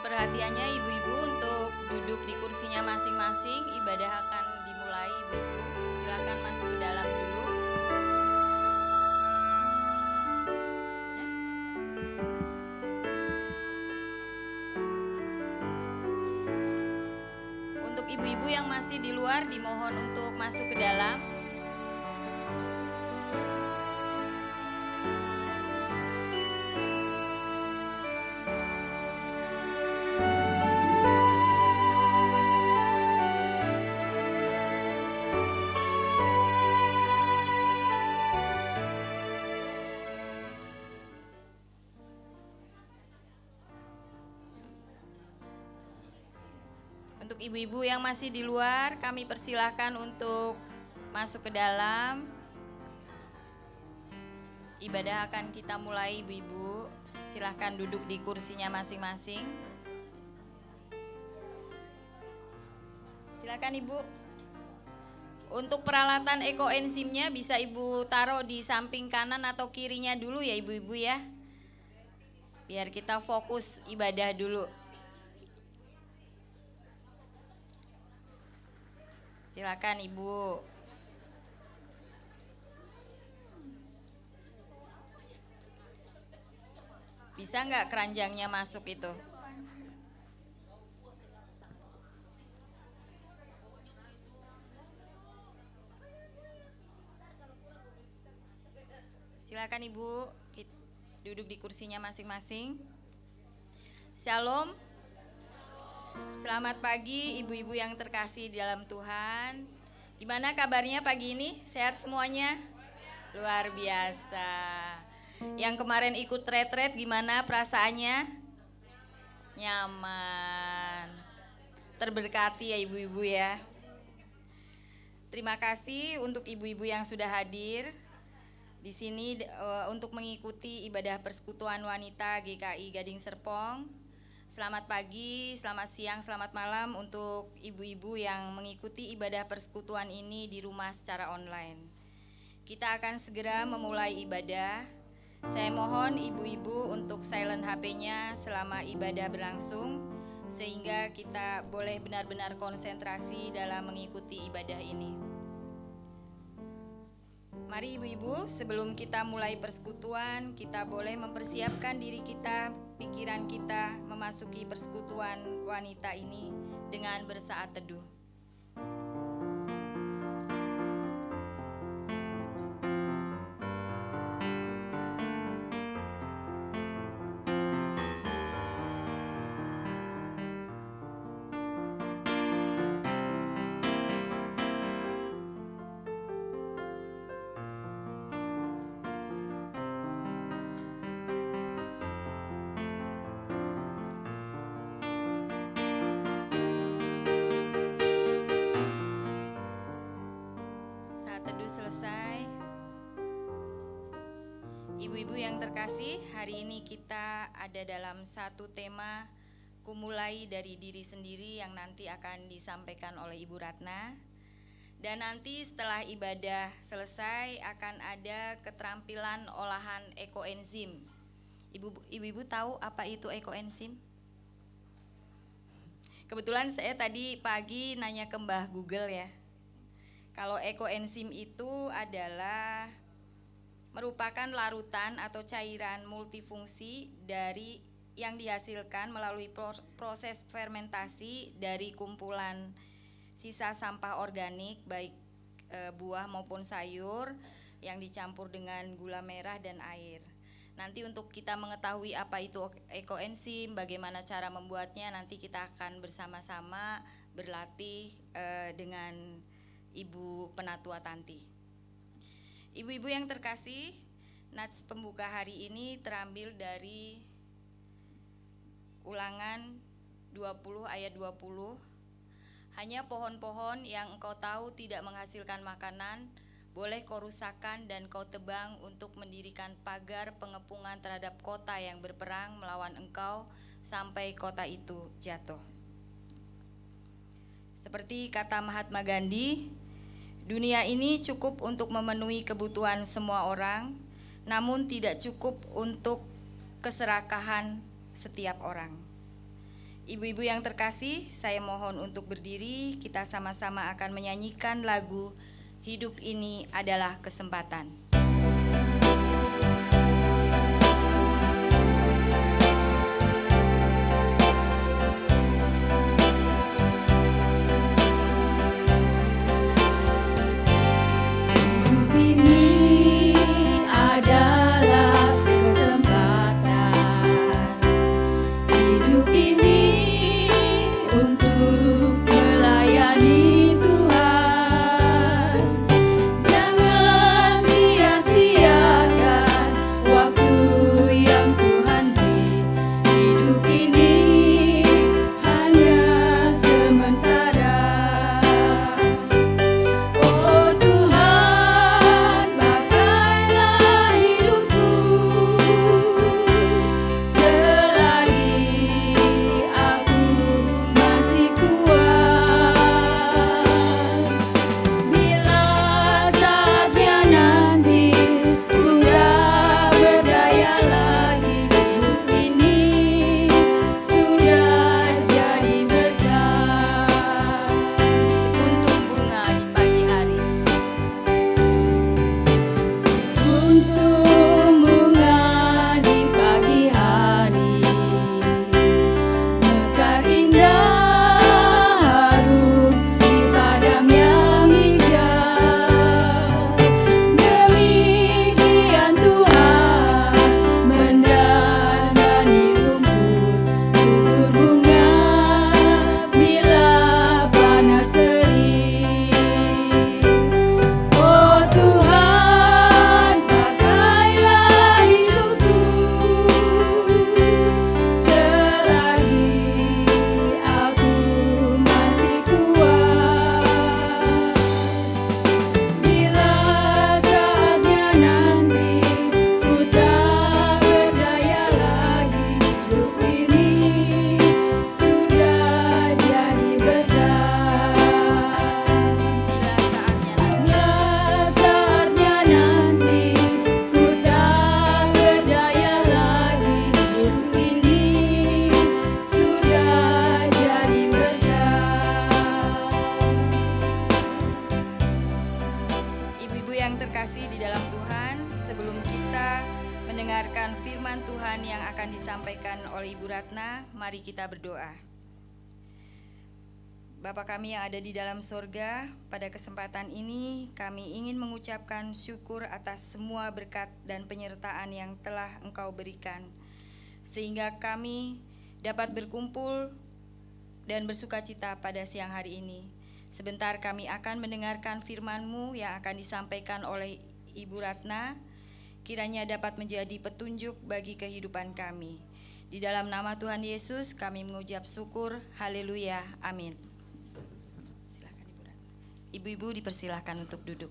perhatiannya ibu-ibu untuk duduk di kursinya masing-masing. Ibadah akan dimulai, ibu-ibu. Silakan masuk ke dalam dulu. Untuk ibu-ibu yang masih di luar dimohon untuk masuk ke dalam. Untuk ibu-ibu yang masih di luar, kami persilahkan untuk masuk ke dalam. Ibadah akan kita mulai, ibu-ibu. Silahkan duduk di kursinya masing-masing. Silakan ibu. Untuk peralatan ekoenzimnya bisa ibu taruh di samping kanan atau kirinya dulu ya ibu-ibu ya. Biar kita fokus ibadah dulu. Silakan ibu. Bisa nggak keranjangnya masuk itu? Silakan ibu, duduk di kursinya masing-masing. Shalom. Selamat pagi ibu-ibu yang terkasih di dalam Tuhan. Gimana kabarnya pagi ini? Sehat semuanya? Luar biasa. Yang kemarin ikut retret gimana perasaannya? Nyaman. Terberkati ya ibu-ibu ya. Terima kasih untuk ibu-ibu yang sudah hadir di sini untuk mengikuti ibadah persekutuan wanita GKI Gading Serpong. Selamat pagi, selamat siang, selamat malam untuk ibu-ibu yang mengikuti ibadah persekutuan ini di rumah secara online. Kita akan segera memulai ibadah. Saya mohon ibu-ibu untuk silent HP-nya selama ibadah berlangsung, sehingga kita boleh benar-benar konsentrasi dalam mengikuti ibadah ini. Mari ibu-ibu, sebelum kita mulai persekutuan, kita boleh mempersiapkan diri kita, pikiran kita memasuki persekutuan wanita ini dengan bersaat teduh. Ibu-ibu yang terkasih, hari ini kita ada dalam satu tema kumulai dari diri sendiri yang nanti akan disampaikan oleh Ibu Ratna. Dan nanti setelah ibadah selesai akan ada keterampilan olahan ekoenzim. Ibu-ibu tahu apa itu ekoenzim? Kebetulan saya tadi pagi nanya ke Mbah Google ya. Kalau ekoenzim itu adalah merupakan larutan atau cairan multifungsi dari yang dihasilkan melalui proses fermentasi dari kumpulan sisa sampah organik baik buah maupun sayur yang dicampur dengan gula merah dan air. Nanti untuk kita mengetahui apa itu ekoenzim, bagaimana cara membuatnya, nanti kita akan bersama-sama berlatih dengan Ibu Penatua Tanti. Ibu-ibu yang terkasih, nats pembuka hari ini terambil dari Ulangan 20 ayat 20. Hanya pohon-pohon yang engkau tahu tidak menghasilkan makanan, boleh kau rusakkan dan kau tebang untuk mendirikan pagar pengepungan terhadap kota yang berperang melawan engkau sampai kota itu jatuh. Seperti kata Mahatma Gandhi, dunia ini cukup untuk memenuhi kebutuhan semua orang, namun tidak cukup untuk keserakahan setiap orang. Ibu-ibu yang terkasih, saya mohon untuk berdiri, kita sama-sama akan menyanyikan lagu Hidup Ini Adalah Kesempatan. Mari kita berdoa. Bapa kami yang ada di dalam sorga, pada kesempatan ini kami ingin mengucapkan syukur atas semua berkat dan penyertaan yang telah Engkau berikan, sehingga kami dapat berkumpul dan bersukacita pada siang hari ini. Sebentar kami akan mendengarkan firman-Mu yang akan disampaikan oleh Ibu Ratna, kiranya dapat menjadi petunjuk bagi kehidupan kami. Di dalam nama Tuhan Yesus kami mengucap syukur, haleluya, amin. Silakan Ibu Ratna. Ibu-ibu dipersilahkan untuk duduk.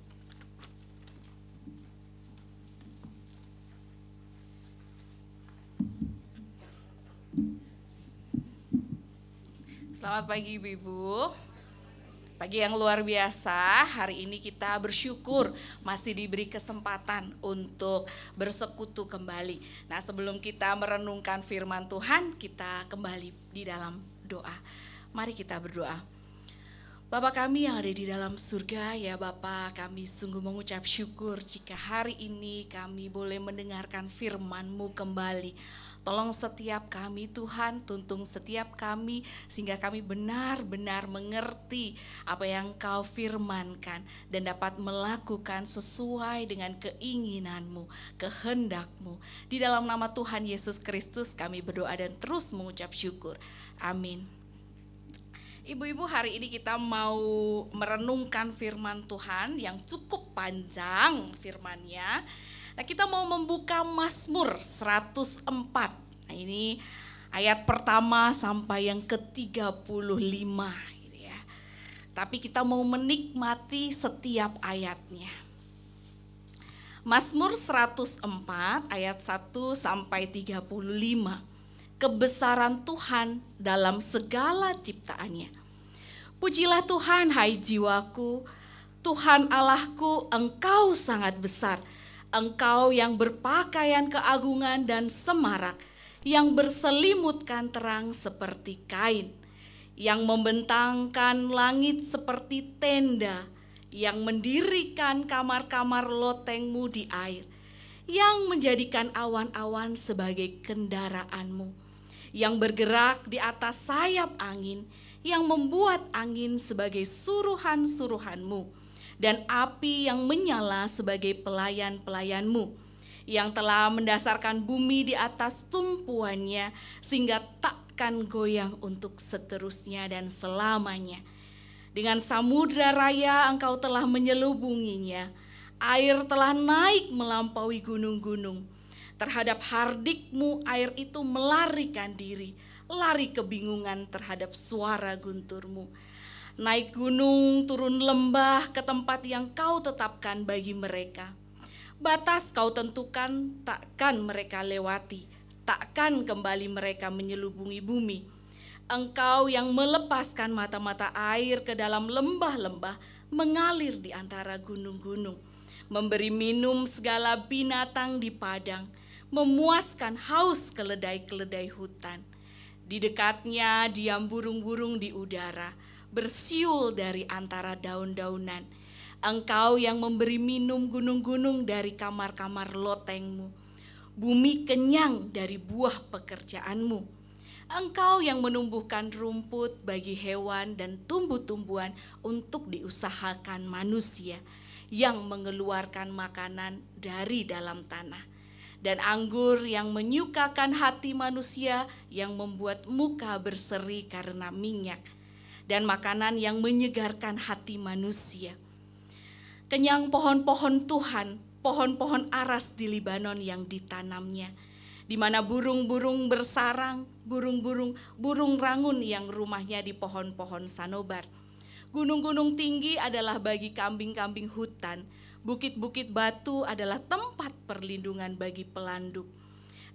Selamat pagi ibu-ibu. Pagi yang luar biasa, hari ini kita bersyukur masih diberi kesempatan untuk bersekutu kembali. Nah, sebelum kita merenungkan firman Tuhan, kita kembali di dalam doa. Mari kita berdoa. Bapa kami yang ada di dalam surga, ya Bapa, kami sungguh mengucap syukur jika hari ini kami boleh mendengarkan firman-Mu kembali. Tolong setiap kami Tuhan, tuntun setiap kami sehingga kami benar-benar mengerti apa yang Kau firmankan dan dapat melakukan sesuai dengan keinginan-Mu, kehendak-Mu. Di dalam nama Tuhan Yesus Kristus kami berdoa dan terus mengucap syukur. Amin. Ibu-ibu, hari ini kita mau merenungkan firman Tuhan yang cukup panjang firman-Nya. Nah, kita mau membuka Mazmur 104. Nah, ini ayat pertama sampai yang ke-35 gitu ya. Tapi kita mau menikmati setiap ayatnya. Mazmur 104 ayat 1 sampai 35. Kebesaran Tuhan dalam segala ciptaannya. Pujilah Tuhan, hai jiwaku, Tuhan Allahku, Engkau sangat besar. Engkau yang berpakaian keagungan dan semarak, yang berselimutkan terang seperti kain, yang membentangkan langit seperti tenda, yang mendirikan kamar-kamar lotengmu di air, yang menjadikan awan-awan sebagai kendaraanmu, yang bergerak di atas sayap angin, yang membuat angin sebagai suruhan-suruhanmu, dan api yang menyala sebagai pelayan-pelayanmu, yang telah mendasarkan bumi di atas tumpuannya sehingga takkan goyang untuk seterusnya dan selamanya. Dengan samudra raya engkau telah menyelubunginya, air telah naik melampaui gunung-gunung. Terhadap hardikmu air itu melarikan diri, lari kebingungan terhadap suara gunturmu. Naik gunung, turun lembah ke tempat yang kau tetapkan bagi mereka. Batas kau tentukan takkan mereka lewati, takkan kembali mereka menyelubungi bumi. Engkau yang melepaskan mata-mata air ke dalam lembah-lembah, mengalir di antara gunung-gunung, memberi minum segala binatang di padang, memuaskan haus keledai-keledai hutan. Di dekatnya diam burung-burung di udara, bersiul dari antara daun-daunan. Engkau yang memberi minum gunung-gunung dari kamar-kamar lotengmu. Bumi kenyang dari buah pekerjaanmu. Engkau yang menumbuhkan rumput bagi hewan dan tumbuh-tumbuhan untuk diusahakan manusia, yang mengeluarkan makanan dari dalam tanah. Dan anggur yang menyukakan hati manusia, yang membuat muka berseri karena minyak, dan makanan yang menyegarkan hati manusia. Kenyang pohon-pohon Tuhan, pohon-pohon aras di Libanon yang ditanamnya, di mana burung-burung bersarang, burung rangun yang rumahnya di pohon-pohon sanobar. Gunung-gunung tinggi adalah bagi kambing-kambing hutan, bukit-bukit batu adalah tempat perlindungan bagi pelanduk.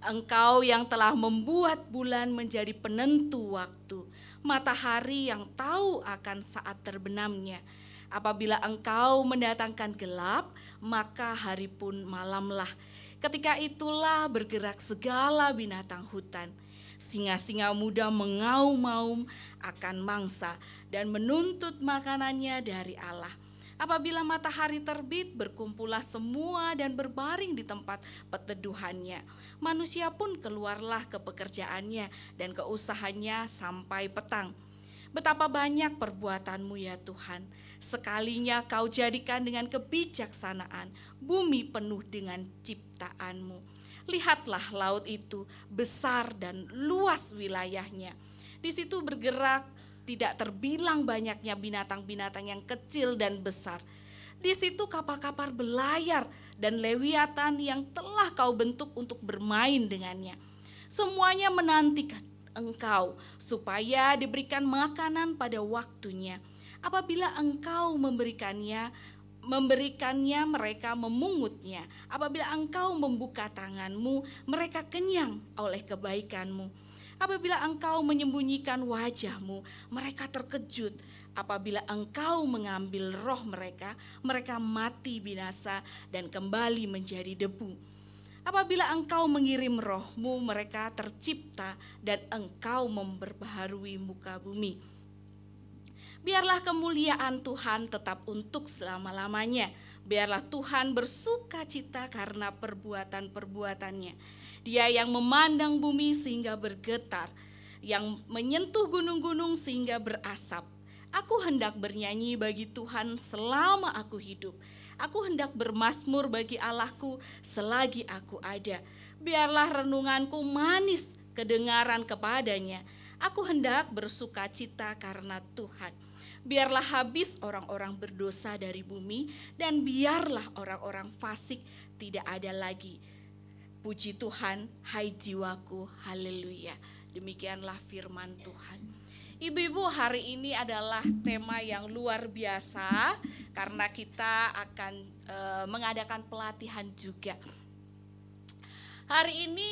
Engkau yang telah membuat bulan menjadi penentu waktu, matahari yang tahu akan saat terbenamnya. Apabila engkau mendatangkan gelap, maka hari pun malamlah. Ketika itulah bergerak segala binatang hutan. Singa-singa muda mengaum-aum akan mangsa dan menuntut makanannya dari Allah. Apabila matahari terbit, berkumpullah semua dan berbaring di tempat peteduhannya. Manusia pun keluarlah ke pekerjaannya dan ke usahanya sampai petang. Betapa banyak perbuatanmu ya Tuhan, sekalinya kau jadikan dengan kebijaksanaan, bumi penuh dengan ciptaanmu. Lihatlah laut itu besar dan luas wilayahnya. Di situ bergerak tidak terbilang banyaknya binatang-binatang yang kecil dan besar. Di situ kapal-kapal berlayar dan lewiatan yang telah kau bentuk untuk bermain dengannya. Semuanya menantikan engkau supaya diberikan makanan pada waktunya. Apabila engkau memberikannya mereka memungutnya. Apabila engkau membuka tanganmu, mereka kenyang oleh kebaikanmu. Apabila engkau menyembunyikan wajahmu, mereka terkejut. Apabila engkau mengambil roh mereka, mereka mati binasa dan kembali menjadi debu. Apabila engkau mengirim rohmu, mereka tercipta dan engkau memperbaharui muka bumi. Biarlah kemuliaan Tuhan tetap untuk selama-lamanya. Biarlah Tuhan bersuka cita karena perbuatan-perbuatannya. Dia yang memandang bumi sehingga bergetar, yang menyentuh gunung-gunung sehingga berasap. Aku hendak bernyanyi bagi Tuhan selama aku hidup. Aku hendak bermazmur bagi Allahku selagi aku ada. Biarlah renunganku manis kedengaran kepadanya. Aku hendak bersuka cita karena Tuhan. Biarlah habis orang-orang berdosa dari bumi, dan biarlah orang-orang fasik tidak ada lagi. Puji Tuhan, hai jiwaku, haleluya. Demikianlah firman Tuhan. Ibu-ibu, hari ini adalah tema yang luar biasa karena kita akan mengadakan pelatihan juga. Hari ini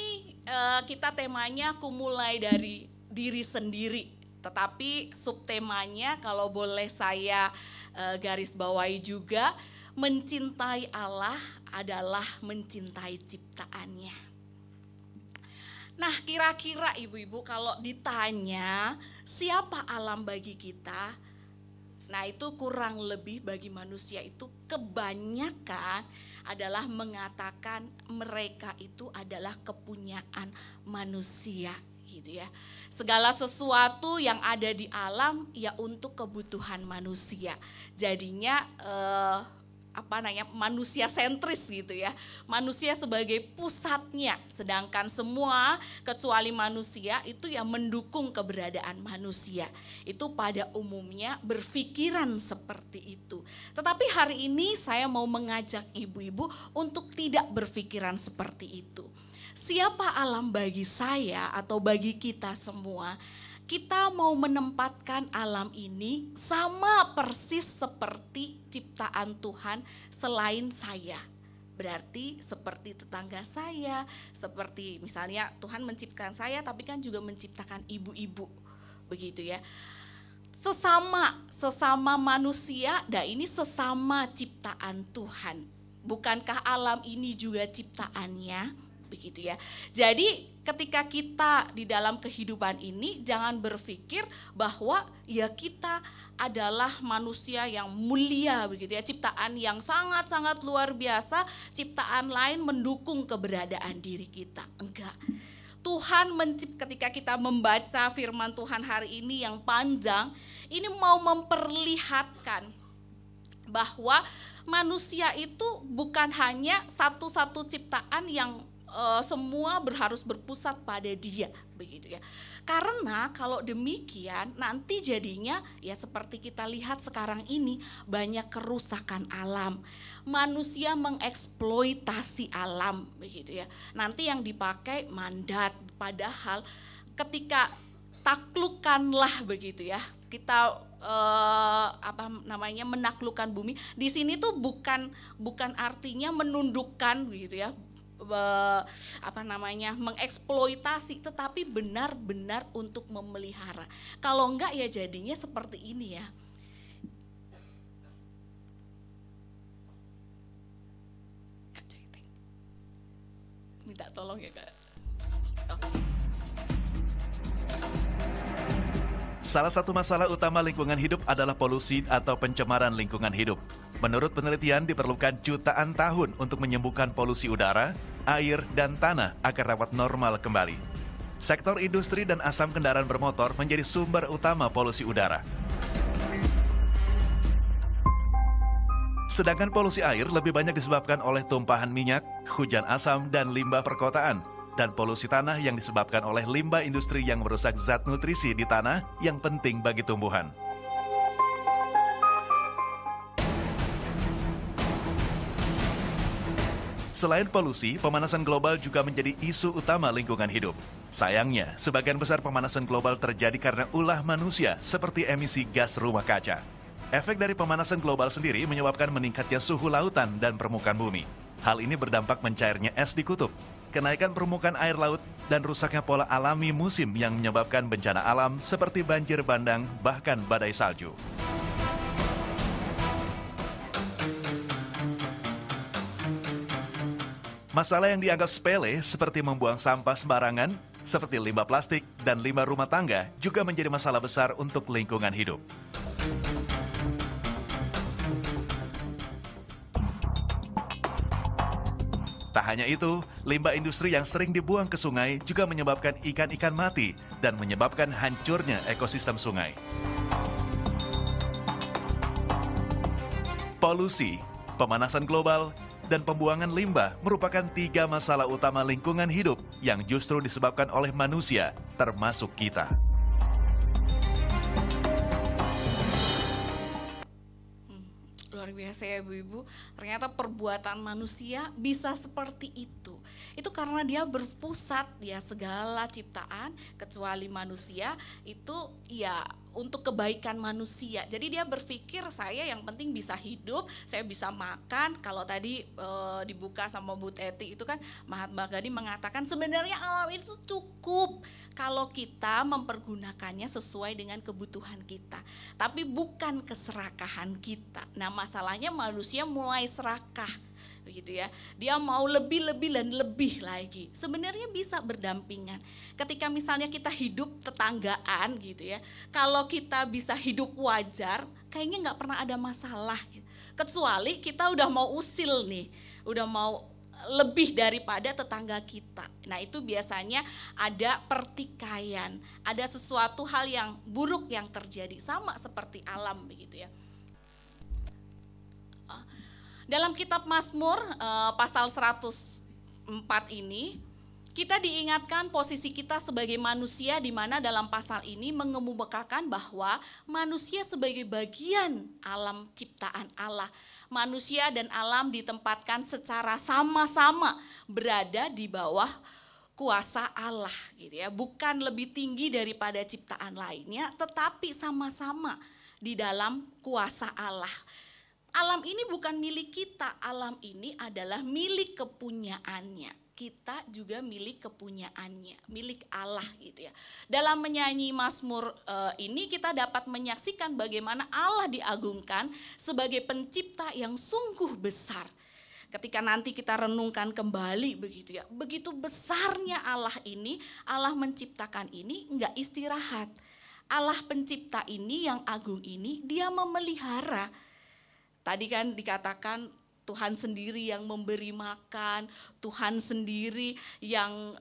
kita temanya aku mulai dari diri sendiri, tetapi subtemanya kalau boleh saya garis bawahi juga, mencintai Allah adalah mencintai ciptaannya. Nah, kira-kira ibu-ibu kalau ditanya siapa alam bagi kita, nah itu kurang lebih bagi manusia itu kebanyakan adalah mengatakan mereka itu adalah kepunyaan manusia gitu ya. Segala sesuatu yang ada di alam ya untuk kebutuhan manusia. Jadinya manusia sentris gitu ya. Manusia sebagai pusatnya, sedangkan semua kecuali manusia itu yang mendukung keberadaan manusia. Itu pada umumnya berpikiran seperti itu. Tetapi hari ini saya mau mengajak ibu-ibu untuk tidak berpikiran seperti itu. Siapa alam bagi saya atau bagi kita semua? Kita mau menempatkan alam ini sama persis seperti ciptaan Tuhan selain saya. Berarti seperti tetangga saya, seperti misalnya Tuhan menciptakan saya tapi kan juga menciptakan ibu-ibu. Begitu ya. Sesama manusia, dan ini sesama ciptaan Tuhan. Bukankah alam ini juga ciptaannya? Begitu ya. Jadi ketika kita di dalam kehidupan ini jangan berpikir bahwa ya kita adalah manusia yang mulia begitu ya, ciptaan yang sangat-sangat luar biasa, ciptaan lain mendukung keberadaan diri kita. Enggak. Tuhan ketika kita membaca firman Tuhan hari ini yang panjang, ini mau memperlihatkan bahwa manusia itu bukan hanya satu-satu ciptaan yang semua harus berpusat pada dia begitu ya. Karena kalau demikian nanti jadinya ya seperti kita lihat sekarang ini banyak kerusakan alam. Manusia mengeksploitasi alam begitu ya. Nanti yang dipakai mandat, padahal ketika taklukkanlah begitu ya. Kita menaklukkan bumi. Di sini tuh bukan artinya menundukkan begitu ya. Mengeksploitasi, tetapi benar-benar untuk memelihara. Kalau enggak ya jadinya seperti ini ya. Kak Joyteng, minta tolong ya Kak. Salah satu masalah utama lingkungan hidup adalah polusi atau pencemaran lingkungan hidup. Menurut penelitian diperlukan jutaan tahun untuk menyembuhkan polusi udara, air, dan tanah agar dapat normal kembali. Sektor industri dan asam kendaraan bermotor menjadi sumber utama polusi udara. Sedangkan polusi air lebih banyak disebabkan oleh tumpahan minyak, hujan asam, dan limbah perkotaan. Dan polusi tanah yang disebabkan oleh limbah industri yang merusak zat nutrisi di tanah yang penting bagi tumbuhan. Selain polusi, pemanasan global juga menjadi isu utama lingkungan hidup. Sayangnya, sebagian besar pemanasan global terjadi karena ulah manusia seperti emisi gas rumah kaca. Efek dari pemanasan global sendiri menyebabkan meningkatnya suhu lautan dan permukaan bumi. Hal ini berdampak mencairnya es di kutub, kenaikan permukaan air laut, dan rusaknya pola alami musim yang menyebabkan bencana alam seperti banjir bandang, bahkan badai salju. Masalah yang dianggap sepele seperti membuang sampah sembarangan, seperti limbah plastik dan limbah rumah tangga juga menjadi masalah besar untuk lingkungan hidup. Tak hanya itu, limbah industri yang sering dibuang ke sungai juga menyebabkan ikan-ikan mati dan menyebabkan hancurnya ekosistem sungai. Polusi, pemanasan global, dan pembuangan limbah merupakan 3 masalah utama lingkungan hidup yang justru disebabkan oleh manusia, termasuk kita. Luar biasa ya ibu-ibu, ternyata perbuatan manusia bisa seperti itu. Itu karena dia berpusat ya segala ciptaan kecuali manusia itu ya untuk kebaikan manusia. Jadi dia berpikir saya yang penting bisa hidup, saya bisa makan. Kalau tadi dibuka sama Bu Teti itu kan Mahatma Gandhi mengatakan sebenarnya alam itu cukup kalau kita mempergunakannya sesuai dengan kebutuhan kita. Tapi bukan keserakahan kita. Nah masalahnya manusia mulai serakah begitu ya. Dia mau lebih dan lebih lagi. Sebenarnya bisa berdampingan. Ketika misalnya kita hidup tetanggaan gitu ya, kalau kita bisa hidup wajar, kayaknya nggak pernah ada masalah. Gitu. Kecuali kita udah mau usil nih, udah mau lebih daripada tetangga kita. Nah itu biasanya ada pertikaian, ada sesuatu hal yang buruk yang terjadi, sama seperti alam begitu ya. Dalam kitab Mazmur pasal 104 ini, kita diingatkan posisi kita sebagai manusia, di mana dalam pasal ini mengemukakan bahwa manusia sebagai bagian alam ciptaan Allah. Manusia dan alam ditempatkan secara sama-sama berada di bawah kuasa Allah gitu ya. Bukan lebih tinggi daripada ciptaan lainnya, tetapi sama-sama di dalam kuasa Allah. Alam ini bukan milik kita, alam ini adalah milik kepunyaannya. Kita juga milik kepunyaannya, milik Allah gitu ya. Dalam menyanyi Mazmur ini kita dapat menyaksikan bagaimana Allah diagungkan sebagai pencipta yang sungguh besar. Ketika nanti kita renungkan kembali begitu ya, begitu besarnya Allah ini, Allah menciptakan ini enggak istirahat. Allah pencipta ini yang agung ini, dia memelihara. Tadi kan dikatakan Tuhan sendiri yang memberi makan, Tuhan sendiri yang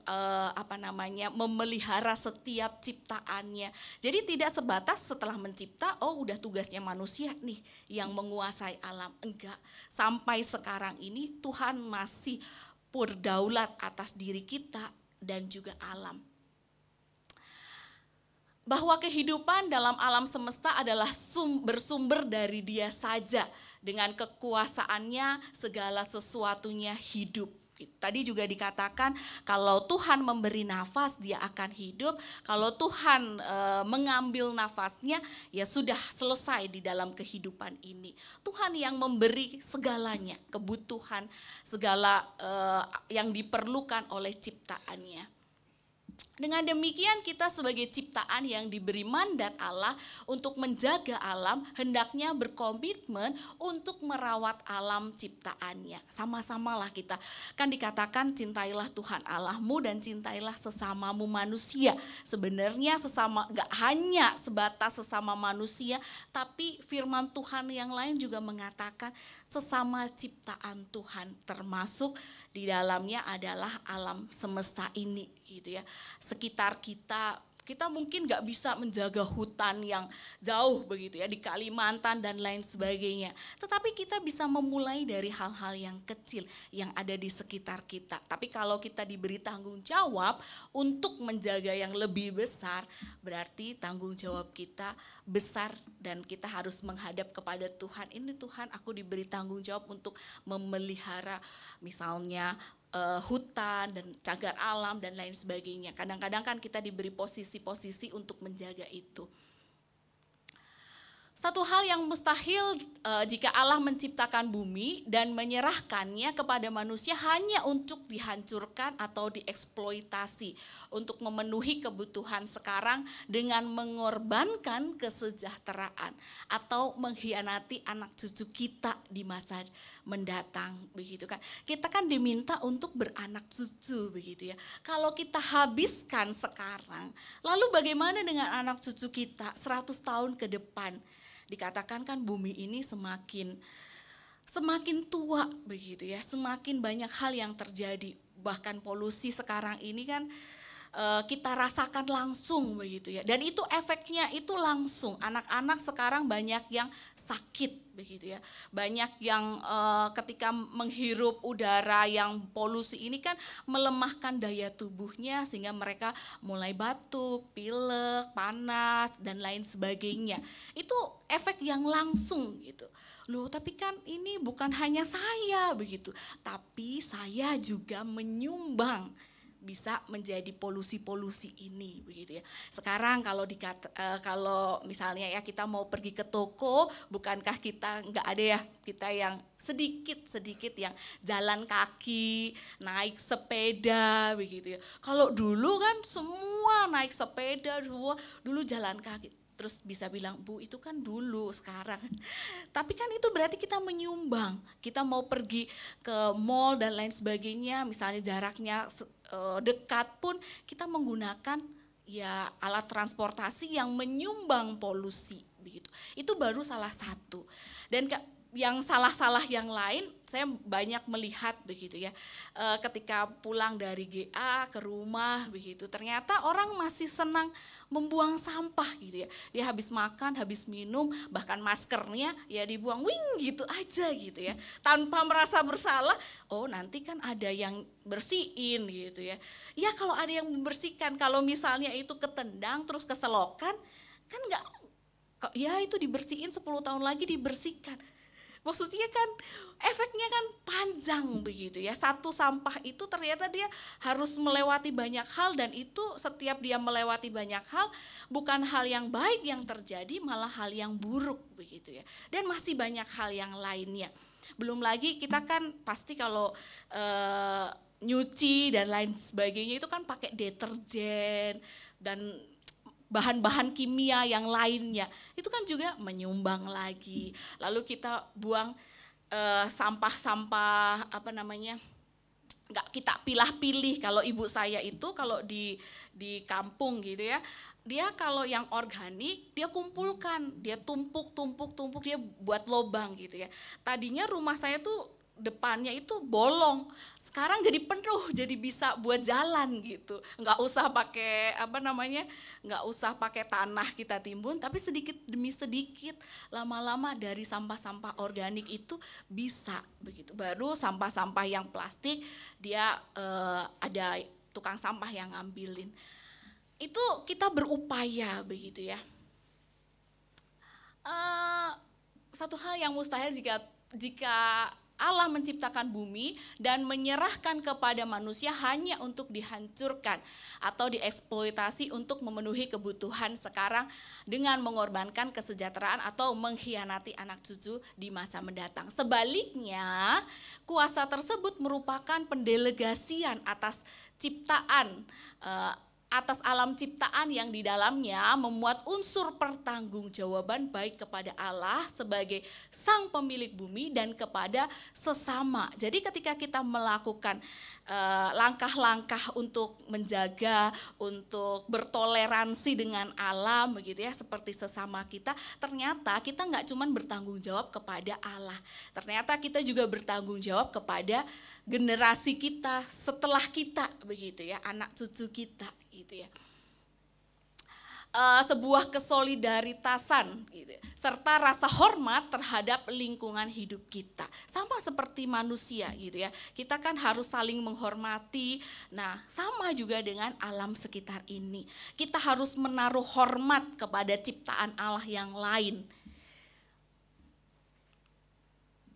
memelihara setiap ciptaannya. Jadi tidak sebatas setelah mencipta, oh udah tugasnya manusia nih yang menguasai alam. Enggak, sampai sekarang ini Tuhan masih berdaulat atas diri kita dan juga alam. Bahwa kehidupan dalam alam semesta adalah bersumber dari Dia saja. Dengan kekuasaannya segala sesuatunya hidup. Tadi juga dikatakan kalau Tuhan memberi nafas dia akan hidup. Kalau Tuhan mengambil nafasnya ya sudah selesai di dalam kehidupan ini. Tuhan yang memberi segalanya, kebutuhan, segala yang diperlukan oleh ciptaannya. Dengan demikian kita sebagai ciptaan yang diberi mandat Allah untuk menjaga alam, hendaknya berkomitmen untuk merawat alam ciptaannya. Sama-samalah kita. Kan dikatakan cintailah Tuhan Allahmu dan cintailah sesamamu manusia. Sebenarnya sesama, gak hanya sebatas sesama manusia, tapi firman Tuhan yang lain juga mengatakan sesama ciptaan Tuhan, termasuk di dalamnya adalah alam semesta ini gitu ya. Sekitar kita mungkin gak bisa menjaga hutan yang jauh begitu ya di Kalimantan dan lain sebagainya. Tetapi kita bisa memulai dari hal-hal yang kecil yang ada di sekitar kita. Tapi kalau kita diberi tanggung jawab untuk menjaga yang lebih besar, berarti tanggung jawab kita besar dan kita harus menghadap kepada Tuhan. Ini Tuhan, aku diberi tanggung jawab untuk memelihara misalnya hutan dan cagar alam dan lain sebagainya. Kadang-kadang kan kita diberi posisi-posisi untuk menjaga itu. Satu hal yang mustahil jika Allah menciptakan bumi dan menyerahkannya kepada manusia hanya untuk dihancurkan atau dieksploitasi untuk memenuhi kebutuhan sekarang dengan mengorbankan kesejahteraan atau mengkhianati anak cucu kita di masa mendatang begitu kan. Kita kan diminta untuk beranak cucu begitu ya. Kalau kita habiskan sekarang, lalu bagaimana dengan anak cucu kita 100 tahun ke depan? Dikatakan kan bumi ini semakin tua begitu ya, semakin banyak hal yang terjadi. Bahkan polusi sekarang ini kan kita rasakan langsung begitu ya. Dan itu efeknya itu langsung. Anak-anak sekarang banyak yang sakit begitu ya. Banyak yang ketika menghirup udara yang polusi ini kan melemahkan daya tubuhnya sehingga mereka mulai batuk, pilek, panas dan lain sebagainya. Itu efek yang langsung gitu. Loh, tapi kan ini bukan hanya saya begitu, tapi saya juga menyumbang bisa menjadi polusi-polusi ini begitu ya. Sekarang kalau kalau misalnya ya kita mau pergi ke toko, bukankah kita nggak ada ya kita yang sedikit yang jalan kaki, naik sepeda begitu ya. Kalau dulu kan semua naik sepeda, dulu jalan kaki. Terus bisa bilang, Bu itu kan dulu, sekarang. Tapi kan itu berarti kita menyumbang. Kita mau pergi ke mall dan lain sebagainya, misalnya jaraknya dekat pun kita menggunakan ya alat transportasi yang menyumbang polusi begitu. Itu baru salah satu. Dan yang salah-salah yang lain saya banyak melihat begitu ya, ketika pulang dari GA ke rumah begitu, ternyata orang masih senang membuang sampah gitu ya. Dia habis makan, habis minum, bahkan maskernya ya dibuang wing gitu aja gitu ya, tanpa merasa bersalah. Oh nanti kan ada yang bersihin gitu ya. Ya kalau ada yang membersihkan, kalau misalnya itu ketendang terus keselokan kan enggak, ya itu dibersihin 10 tahun lagi dibersihkan. Maksudnya kan efeknya kan panjang begitu ya. Satu sampah itu ternyata dia harus melewati banyak hal, dan itu setiap dia melewati banyak hal bukan hal yang baik yang terjadi, malah hal yang buruk begitu ya. Dan masih banyak hal yang lainnya. Belum lagi kita kan pasti kalau nyuci dan lain sebagainya itu kan pakai deterjen dan bahan-bahan kimia yang lainnya, itu kan juga menyumbang lagi. Lalu kita buang sampah-sampah nggak kita pilah-pilih. Kalau ibu saya itu kalau di kampung gitu ya, dia kalau yang organik dia kumpulkan, dia tumpuk, dia buat lobang gitu ya. Tadinya rumah saya tuh depannya itu bolong, sekarang jadi penuh, jadi bisa buat jalan gitu. Nggak usah pakai nggak usah pakai tanah kita timbun, tapi sedikit demi sedikit lama-lama dari sampah-sampah organik itu bisa begitu. Baru sampah-sampah yang plastik dia ada tukang sampah yang ngambilin. Itu kita berupaya begitu ya. Satu hal yang mustahil jika Allah menciptakan bumi dan menyerahkan kepada manusia hanya untuk dihancurkan atau dieksploitasi untuk memenuhi kebutuhan sekarang dengan mengorbankan kesejahteraan atau mengkhianati anak cucu di masa mendatang. Sebaliknya, kuasa tersebut merupakan pendelegasian atas ciptaan, atas alam ciptaan yang di dalamnya memuat unsur pertanggungjawaban baik kepada Allah sebagai sang pemilik bumi dan kepada sesama. Jadi ketika kita melakukan langkah-langkah untuk menjaga, untuk bertoleransi dengan alam begitu ya, seperti sesama kita, ternyata kita nggak cuma bertanggung jawab kepada Allah, ternyata kita juga bertanggung jawab kepada generasi kita setelah kita begitu ya, anak cucu kita gitu ya. Sebuah kesolidaritasan gitu, serta rasa hormat terhadap lingkungan hidup kita. Sama seperti manusia gitu ya, kita kan harus saling menghormati. Nah sama juga dengan alam sekitar ini, kita harus menaruh hormat kepada ciptaan Allah yang lain.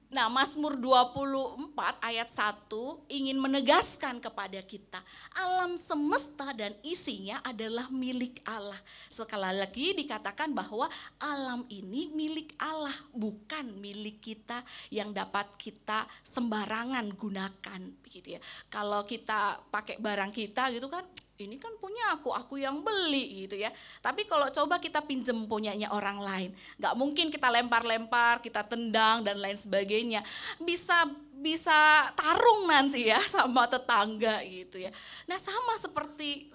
Nah, Mazmur 24 ayat 1 ingin menegaskan kepada kita, alam semesta dan isinya adalah milik Allah. Sekali lagi dikatakan bahwa alam ini milik Allah, bukan milik kita yang dapat kita sembarangan gunakan begitu ya. Kalau kita pakai barang kita gitu kan, ini kan punya aku yang beli gitu ya. Tapi kalau coba kita pinjem punyanya orang lain, nggak mungkin kita lempar-lempar, kita tendang dan lain sebagainya. Bisa tarung nanti ya sama tetangga gitu ya. Nah sama seperti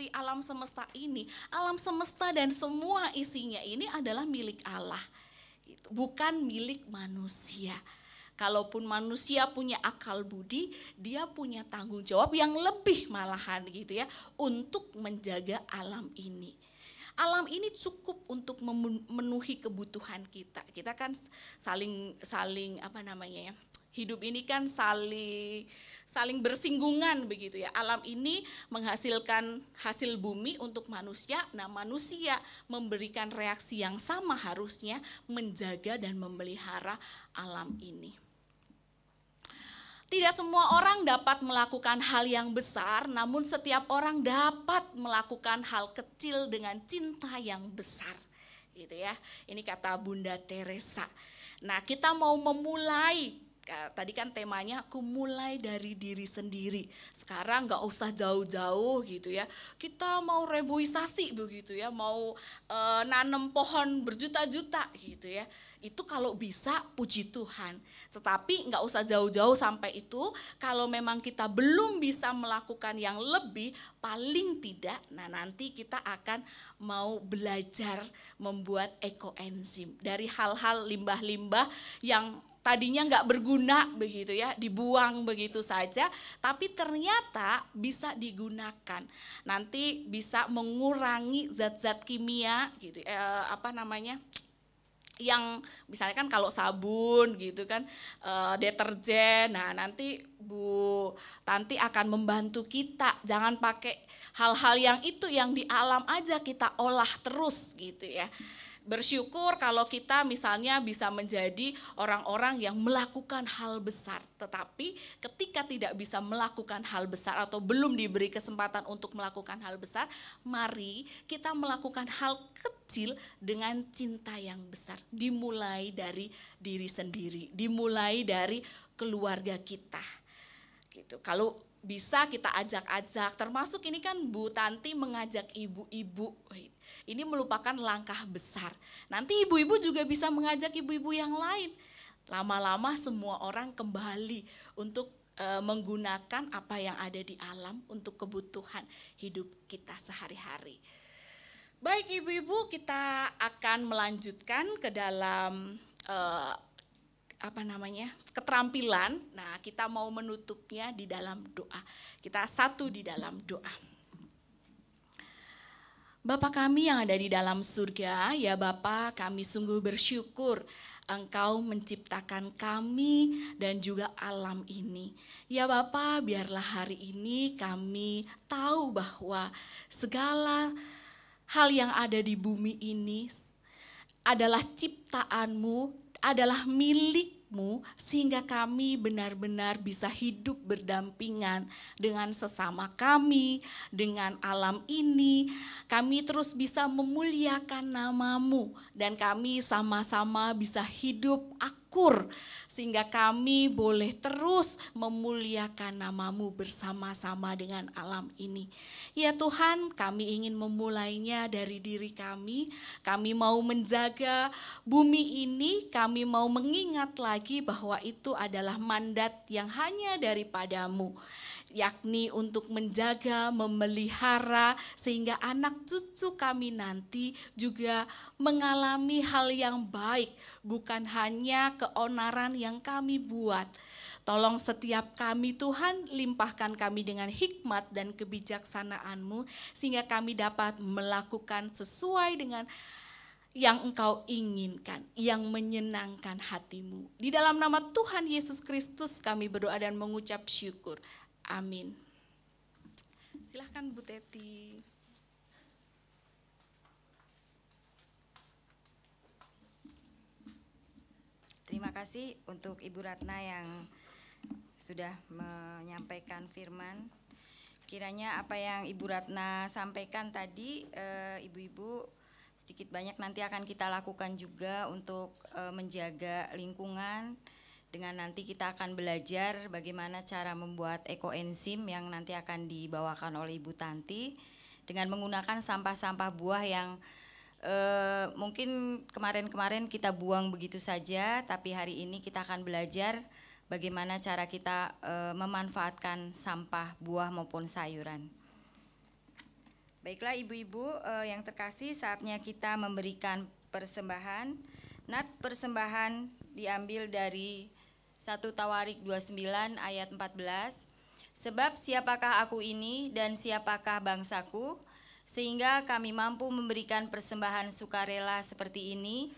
alam semesta ini, alam semesta dan semua isinya ini adalah milik Allah, gitu. Bukan milik manusia. Kalaupun manusia punya akal budi, dia punya tanggung jawab yang lebih malahan gitu ya, untuk menjaga alam ini. Alam ini cukup untuk memenuhi kebutuhan kita. Kita kan saling hidup ini kan saling bersinggungan begitu ya. Alam ini menghasilkan hasil bumi untuk manusia. Nah, manusia memberikan reaksi yang sama harusnya menjaga dan memelihara alam ini. Tidak semua orang dapat melakukan hal yang besar, namun setiap orang dapat melakukan hal kecil dengan cinta yang besar. Gitu ya. Ini kata Bunda Teresa. Nah, kita mau memulai Tadi kan temanya aku mulai dari diri sendiri. Sekarang nggak usah jauh-jauh gitu ya. Kita mau reboisasi begitu ya, mau nanam pohon berjuta-juta gitu ya. Itu kalau bisa puji Tuhan. Tetapi nggak usah jauh-jauh sampai itu. Kalau memang kita belum bisa melakukan yang lebih, paling tidak, nah nanti kita akan mau belajar membuat ekoenzim dari hal-hal limbah-limbah yang tadinya nggak berguna begitu ya, dibuang begitu saja, tapi ternyata bisa digunakan. Nanti bisa mengurangi zat-zat kimia gitu, yang misalnya kan kalau sabun gitu kan, deterjen. Nah nanti Bu Tanti akan membantu kita, jangan pakai hal-hal yang itu yang di alam aja kita olah terus gitu ya. Bersyukur kalau kita misalnya bisa menjadi orang-orang yang melakukan hal besar. Tetapi ketika tidak bisa melakukan hal besar atau belum diberi kesempatan untuk melakukan hal besar, mari kita melakukan hal kecil dengan cinta yang besar. Dimulai dari diri sendiri, dimulai dari keluarga kita. Gitu. Kalau bisa kita ajak-ajak, termasuk ini kan Bu Tanti mengajak ibu-ibu. Ini merupakan langkah besar. Nanti ibu-ibu juga bisa mengajak ibu-ibu yang lain. Lama-lama semua orang kembali untuk menggunakan apa yang ada di alam untuk kebutuhan hidup kita sehari-hari. Baik ibu-ibu, kita akan melanjutkan ke dalam keterampilan. Nah, kita mau menutupnya di dalam doa. Kita satu di dalam doa. Bapa kami yang ada di dalam surga, ya Bapa, kami sungguh bersyukur Engkau menciptakan kami dan juga alam ini. Ya Bapa, biarlah hari ini kami tahu bahwa segala hal yang ada di bumi ini adalah ciptaan-Mu, adalah milik-Mu, sehingga kami benar-benar bisa hidup berdampingan dengan sesama kami, dengan alam ini. Kami terus bisa memuliakan nama-Mu dan kami sama-sama bisa hidup akur, sehingga kami boleh terus memuliakan nama-Mu bersama-sama dengan alam ini. Ya Tuhan, kami ingin memulainya dari diri kami. Kami mau menjaga bumi ini, kami mau mengingat lagi bahwa itu adalah mandat yang hanya daripada-Mu, yakni untuk menjaga, memelihara, sehingga anak cucu kami nanti juga mengalami hal yang baik, bukan hanya keonaran yang kami buat. Tolong setiap kami Tuhan, limpahkan kami dengan hikmat dan kebijaksanaan-Mu, sehingga kami dapat melakukan sesuai dengan yang Engkau inginkan, yang menyenangkan hati-Mu. Di dalam nama Tuhan Yesus Kristus kami berdoa dan mengucap syukur. Amin. Silahkan Bu Teti. Terima kasih untuk Ibu Ratna yang sudah menyampaikan firman. Kiranya apa yang Ibu Ratna sampaikan tadi, ibu-ibu sedikit banyak nanti akan kita lakukan juga untuk menjaga lingkungan. Dengan nanti kita akan belajar bagaimana cara membuat ekoenzim yang nanti akan dibawakan oleh Ibu Tanti dengan menggunakan sampah-sampah buah yang mungkin kemarin-kemarin kita buang begitu saja, tapi hari ini kita akan belajar bagaimana cara kita memanfaatkan sampah buah maupun sayuran. Baiklah ibu-ibu yang terkasih, saatnya kita memberikan persembahan. Nat persembahan diambil dari 1 Tawarik 29 ayat 14. Sebab siapakah aku ini dan siapakah bangsaku, sehingga kami mampu memberikan persembahan sukarela seperti ini.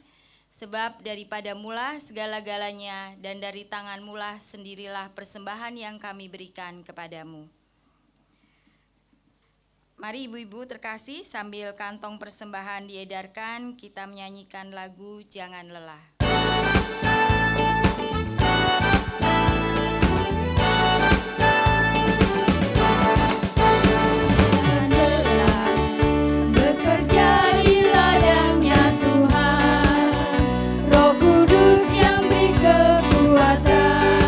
Sebab daripada-Mulah segala-galanya dan dari tangan-Mulah sendirilah persembahan yang kami berikan kepadamu. Mari ibu-ibu terkasih, sambil kantong persembahan diedarkan, kita menyanyikan lagu Jangan Lelah. Roh Kudus yang beri kekuatan.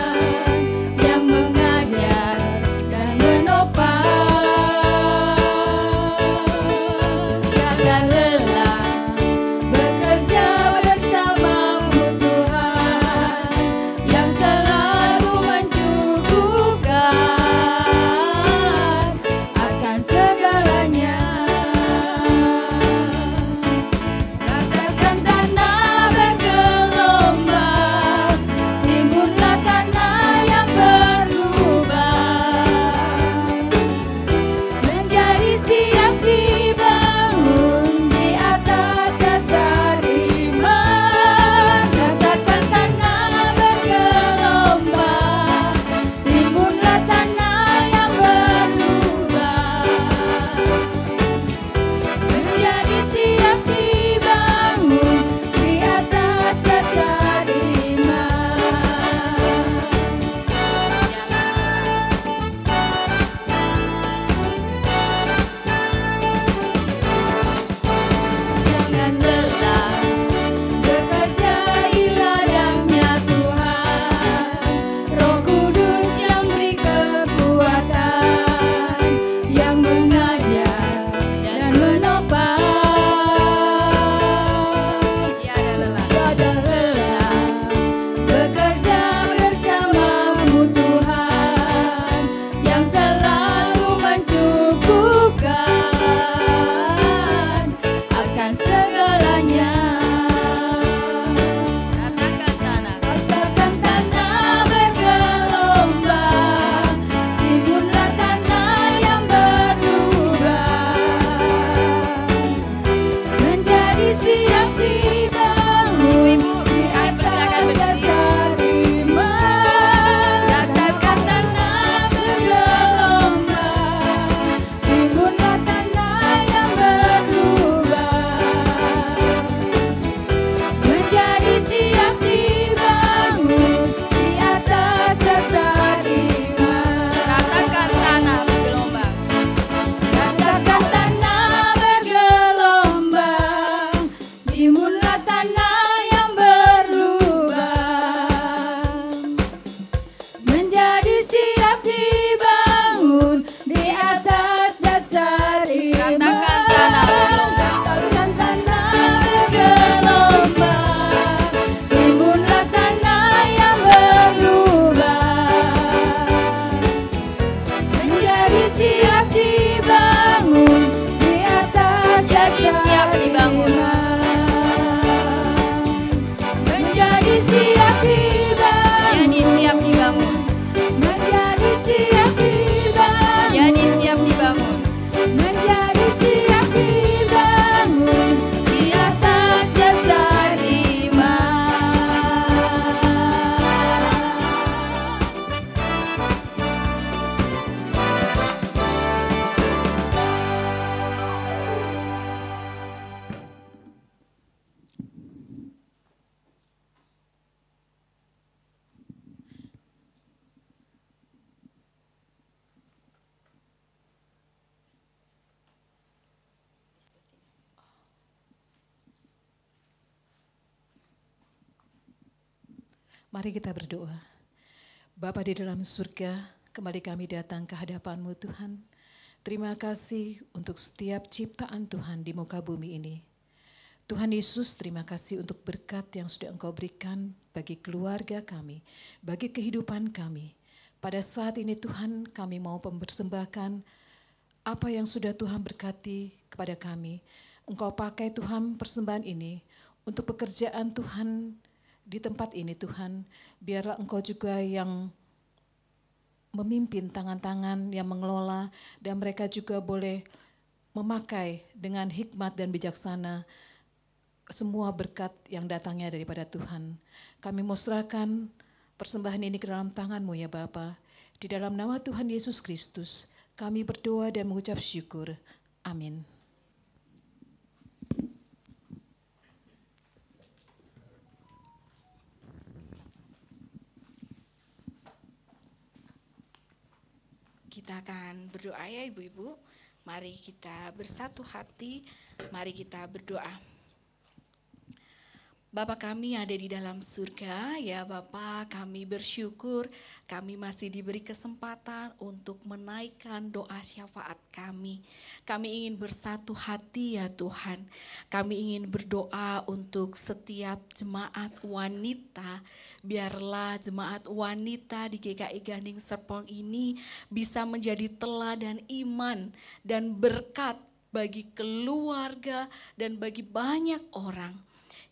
dibangun. Menjadi siap dibangun. Menjadi siap dibangun. Menjadi siap dibangun. Menjadi siap dibangun. Menjadi siap dibangun di atas dasar iman. Mari kita berdoa. Bapa di dalam surga, kembali kami datang ke hadapan-Mu Tuhan. Terima kasih untuk setiap ciptaan Tuhan di muka bumi ini. Tuhan Yesus, terima kasih untuk berkat yang sudah Engkau berikan bagi keluarga kami, bagi kehidupan kami. Pada saat ini Tuhan, kami mau mempersembahkan apa yang sudah Tuhan berkati kepada kami. Engkau pakai Tuhan persembahan ini untuk pekerjaan Tuhan di tempat ini Tuhan. Biarlah Engkau juga yang memimpin tangan-tangan yang mengelola, dan mereka juga boleh memakai dengan hikmat dan bijaksana semua berkat yang datangnya daripada Tuhan. Kami mau serahkan persembahan ini ke dalam tangan-Mu ya Bapa. Di dalam nama Tuhan Yesus Kristus, kami berdoa dan mengucap syukur. Amin. Kita akan berdoa ya ibu-ibu. Mari kita bersatu hati, mari kita berdoa. Bapa kami yang ada di dalam surga, ya Bapa, kami bersyukur kami masih diberi kesempatan untuk menaikkan doa syafaat kami. Kami ingin bersatu hati ya Tuhan. Kami ingin berdoa untuk setiap jemaat wanita. Biarlah jemaat wanita di GKI Ganding Serpong ini bisa menjadi teladan iman dan berkat bagi keluarga dan bagi banyak orang.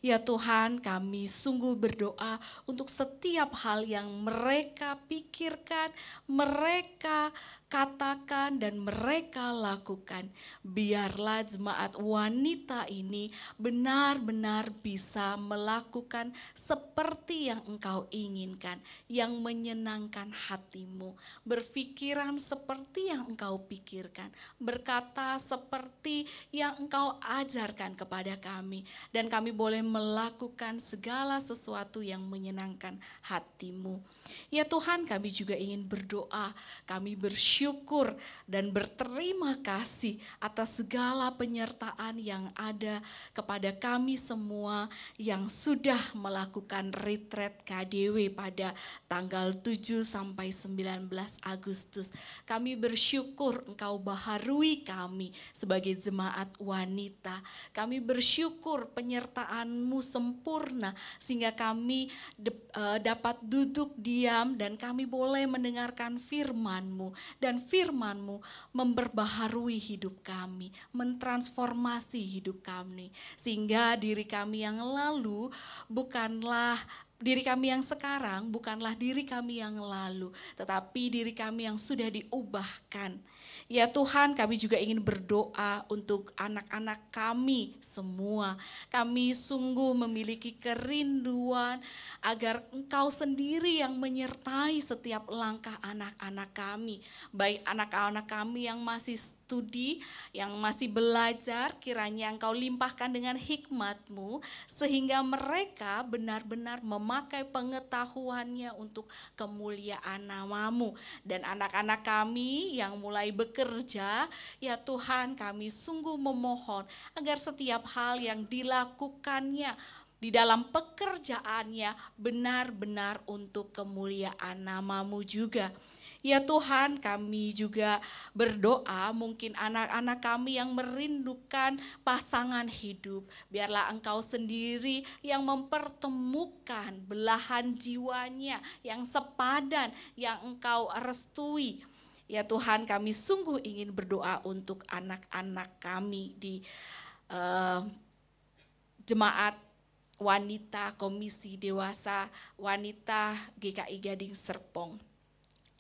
Ya Tuhan, kami sungguh berdoa untuk setiap hal yang mereka pikirkan, mereka katakan dan mereka lakukan. Biarlah jemaat wanita ini benar-benar bisa melakukan seperti yang Engkau inginkan, yang menyenangkan hatimu. Berpikiran seperti yang Engkau pikirkan, berkata seperti yang Engkau ajarkan kepada kami. Dan kami boleh melakukan segala sesuatu yang menyenangkan hatimu. Ya Tuhan, kami juga ingin berdoa, kami bersyukur dan berterima kasih atas segala penyertaan yang ada kepada kami semua yang sudah melakukan retreat KDW pada tanggal 7 sampai 19 Agustus. Kami bersyukur Engkau baharui kami sebagai jemaat wanita. Kami bersyukur penyertaan-Mu sempurna sehingga kami dapat duduk diam dan kami boleh mendengarkan firman-Mu, dan firman-Mu memperbaharui hidup kami, mentransformasi hidup kami, sehingga diri kami yang lalu bukanlah diri kami yang sekarang, bukanlah diri kami yang lalu, tetapi diri kami yang sudah diubahkan. Ya Tuhan, kami juga ingin berdoa untuk anak-anak kami semua. Kami sungguh memiliki kerinduan agar Engkau sendiri yang menyertai setiap langkah anak-anak kami. Baik anak-anak kami yang masih studi, yang masih belajar, kiranya Engkau limpahkan dengan hikmat-Mu sehingga mereka benar-benar memakai pengetahuannya untuk kemuliaan nama-Mu. Dan anak-anak kami yang mulai bekerja, ya Tuhan, kami sungguh memohon agar setiap hal yang dilakukannya di dalam pekerjaannya benar-benar untuk kemuliaan nama-Mu juga. Ya Tuhan, kami juga berdoa mungkin anak-anak kami yang merindukan pasangan hidup. Biarlah Engkau sendiri yang mempertemukan belahan jiwanya yang sepadan, yang Engkau restui. Ya Tuhan, kami sungguh ingin berdoa untuk anak-anak kami di jemaat wanita Komisi Dewasa Wanita GKI Gading Serpong.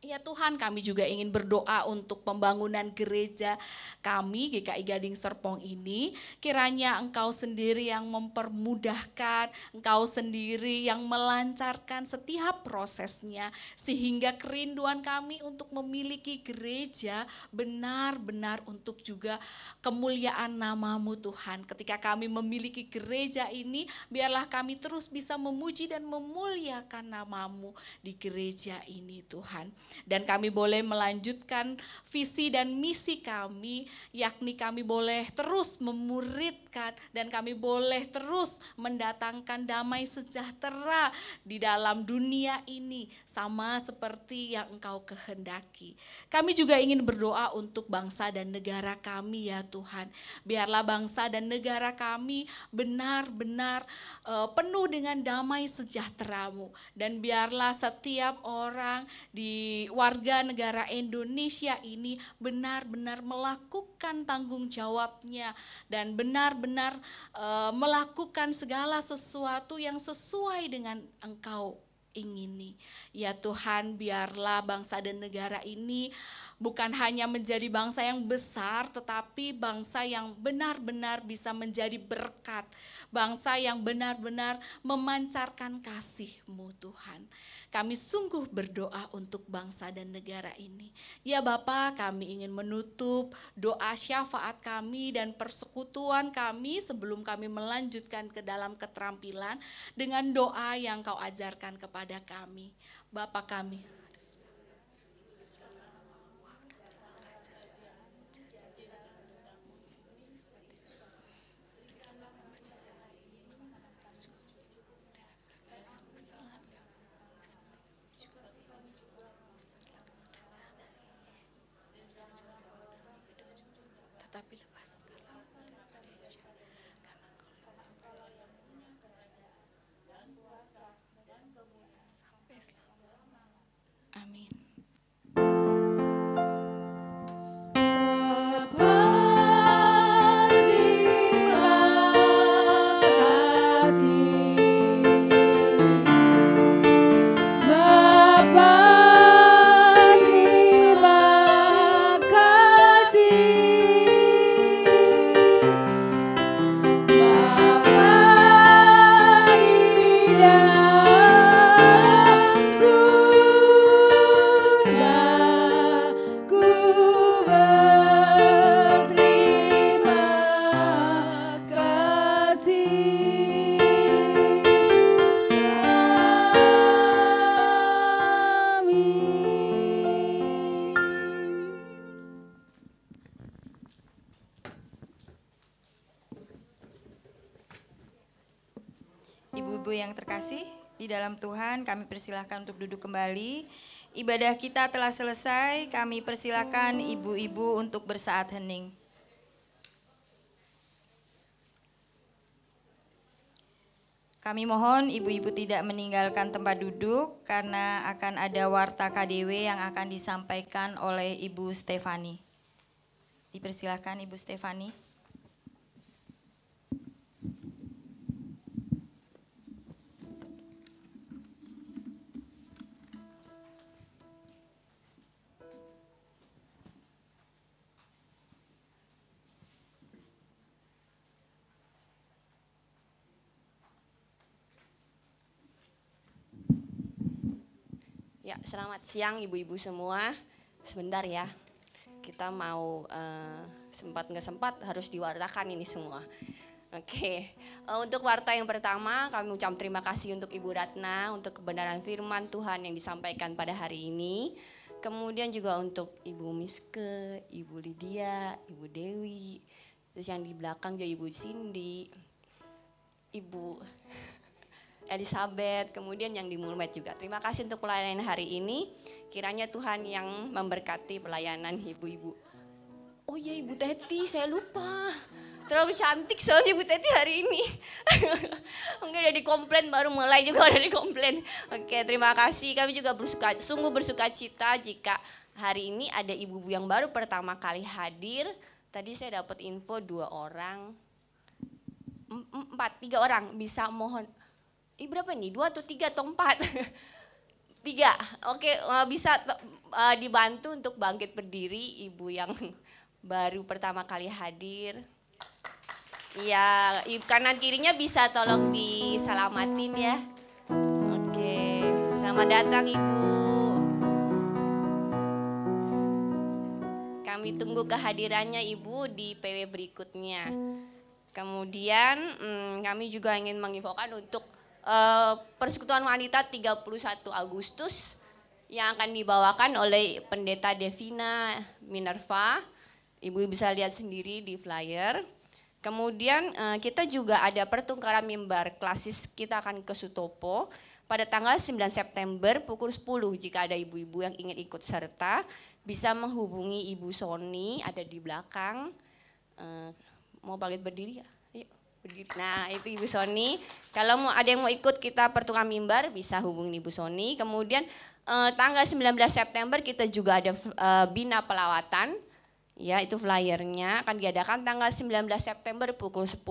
Ya Tuhan, kami juga ingin berdoa untuk pembangunan gereja kami GKI Gading Serpong ini. Kiranya Engkau sendiri yang mempermudahkan, Engkau sendiri yang melancarkan setiap prosesnya. Sehingga kerinduan kami untuk memiliki gereja benar-benar untuk juga kemuliaan nama-Mu Tuhan. Ketika kami memiliki gereja ini, biarlah kami terus bisa memuji dan memuliakan nama-Mu di gereja ini Tuhan. Dan kami boleh melanjutkan visi dan misi kami, yakni kami boleh terus memuridkan dan kami boleh terus mendatangkan damai sejahtera di dalam dunia ini, sama seperti yang Engkau kehendaki. Kami juga ingin berdoa untuk bangsa dan negara kami ya Tuhan. Biarlah bangsa dan negara kami benar-benar penuh dengan damai sejahtera-Mu. Dan biarlah setiap orang di warga negara Indonesia ini benar-benar melakukan tanggung jawabnya dan benar-benar melakukan segala sesuatu yang sesuai dengan Engkau ingini. Ya Tuhan, biarlah bangsa dan negara ini bukan hanya menjadi bangsa yang besar, tetapi bangsa yang benar-benar bisa menjadi berkat. Bangsa yang benar-benar memancarkan kasih-Mu Tuhan. Kami sungguh berdoa untuk bangsa dan negara ini. Ya Bapa, kami ingin menutup doa syafaat kami dan persekutuan kami sebelum kami melanjutkan ke dalam keterampilan dengan doa yang Kau ajarkan kepada kami. Bapa kami, tetapi lepaskan. Amin. Ibu-ibu yang terkasih di dalam Tuhan, kami persilahkan untuk duduk kembali. Ibadah kita telah selesai, kami persilahkan ibu-ibu untuk bersaat hening. Kami mohon ibu-ibu tidak meninggalkan tempat duduk karena akan ada warta KDW yang akan disampaikan oleh Ibu Stefani. Dipersilahkan Ibu Stefani. Ya, selamat siang ibu-ibu semua. Sebentar ya, kita mau sempat nggak sempat harus diwartakan ini semua. Oke, untuk warta yang pertama kami ucap terima kasih untuk Ibu Ratna untuk kebenaran firman Tuhan yang disampaikan pada hari ini. Kemudian juga untuk Ibu Miske, Ibu Lydia, Ibu Dewi, terus yang di belakang juga Ibu Cindy, Ibu Elizabeth, kemudian yang di Mulmet juga. Terima kasih untuk pelayanan hari ini. Kiranya Tuhan yang memberkati pelayanan ibu-ibu. Oh iya Ibu Teti, saya lupa. Terlalu cantik soalnya Ibu Teti hari ini. Mungkin udah dikomplain, baru mulai juga udah dikomplain. Oke, terima kasih. Kami juga sungguh bersuka cita jika hari ini ada ibu-ibu yang baru pertama kali hadir. Tadi saya dapat info 2 orang. tiga orang bisa mohon. Berapa nih? 2 atau 3 atau 4? 3. Oke, bisa dibantu untuk bangkit berdiri ibu yang baru pertama kali hadir. Ya, kanan kirinya bisa tolong diselamatin ya. Oke, selamat datang Ibu. Kami tunggu kehadirannya Ibu di PW berikutnya. Kemudian kami juga ingin menginfokan untuk Persekutuan Wanita 31 Agustus yang akan dibawakan oleh Pendeta Devina Minerva. Ibu bisa lihat sendiri di flyer. Kemudian kita juga ada pertukaran mimbar klasis, kita akan ke Sutopo pada tanggal 9 September pukul 10. Jika ada ibu-ibu yang ingin ikut serta, bisa menghubungi Ibu Sony, ada di belakang. Mau bangkit berdiri ya? Ayo berdiri. Nah itu Ibu Sony. Kalau ada yang mau ikut kita pertukaran mimbar, bisa hubungi Ibu Sony. Kemudian tanggal 19 September kita juga ada Bina Pelawatan. Ya, itu flyernya akan diadakan tanggal 19 September pukul 10.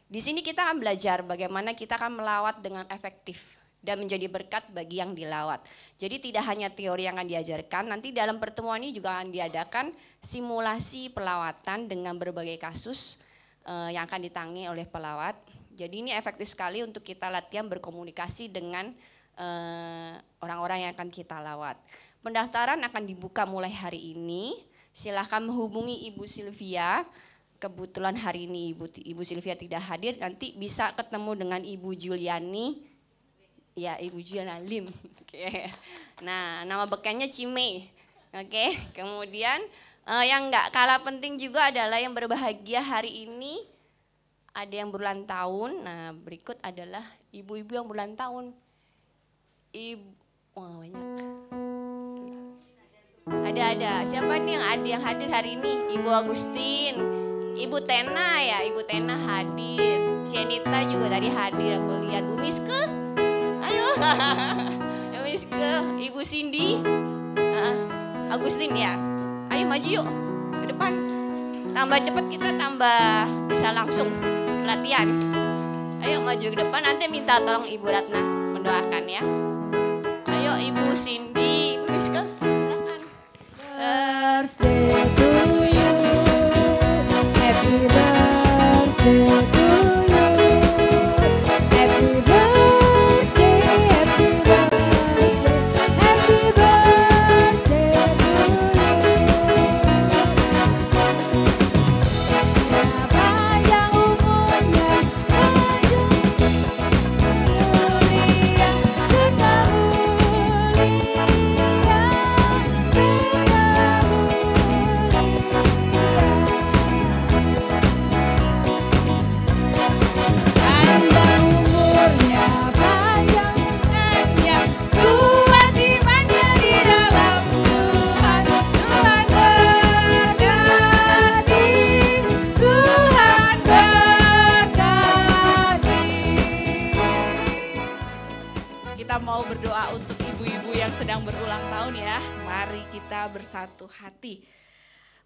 Di sini kita akan belajar bagaimana kita akan melawat dengan efektif dan menjadi berkat bagi yang dilawat. Jadi tidak hanya teori yang akan diajarkan, nanti dalam pertemuan ini juga akan diadakan simulasi pelawatan dengan berbagai kasus yang akan ditangani oleh pelawat. Jadi ini efektif sekali untuk kita latihan berkomunikasi dengan orang-orang yang akan kita lawat. Pendaftaran akan dibuka mulai hari ini. Silahkan menghubungi Ibu Sylvia. Kebetulan hari ini Ibu Sylvia tidak hadir, nanti bisa ketemu dengan Ibu Juliani. Ya, Ibu Juliani Lim. Oke. Nah, nama bekannya Cime. Oke. Kemudian yang nggak kalah penting juga adalah yang berbahagia hari ini ada yang berulang tahun. Nah, berikut adalah ibu-ibu yang berulang tahun. Banyak. Ada. Siapa nih yang hadir hari ini? Ibu Agustin, Ibu Tena ya, Ibu Tena hadir. Sienita juga tadi hadir, aku lihat. Bu Miske, ayo. Bu Miske, Ibu Cindy, Agustin ya. Ayo maju yuk ke depan. Tambah cepat kita tambah bisa langsung pelatihan. Ayo maju ke depan, nanti minta tolong Ibu Ratna mendoakan ya. Ayo Ibu Cindy, Ibu Miske. Birthday to you, happy birthday to you, happy birthday, happy birthday, happy birthday to you. Panjang umurnya, panjang mulia, kekal mau berdoa untuk ibu-ibu yang sedang berulang tahun ya. Mari kita bersatu hati.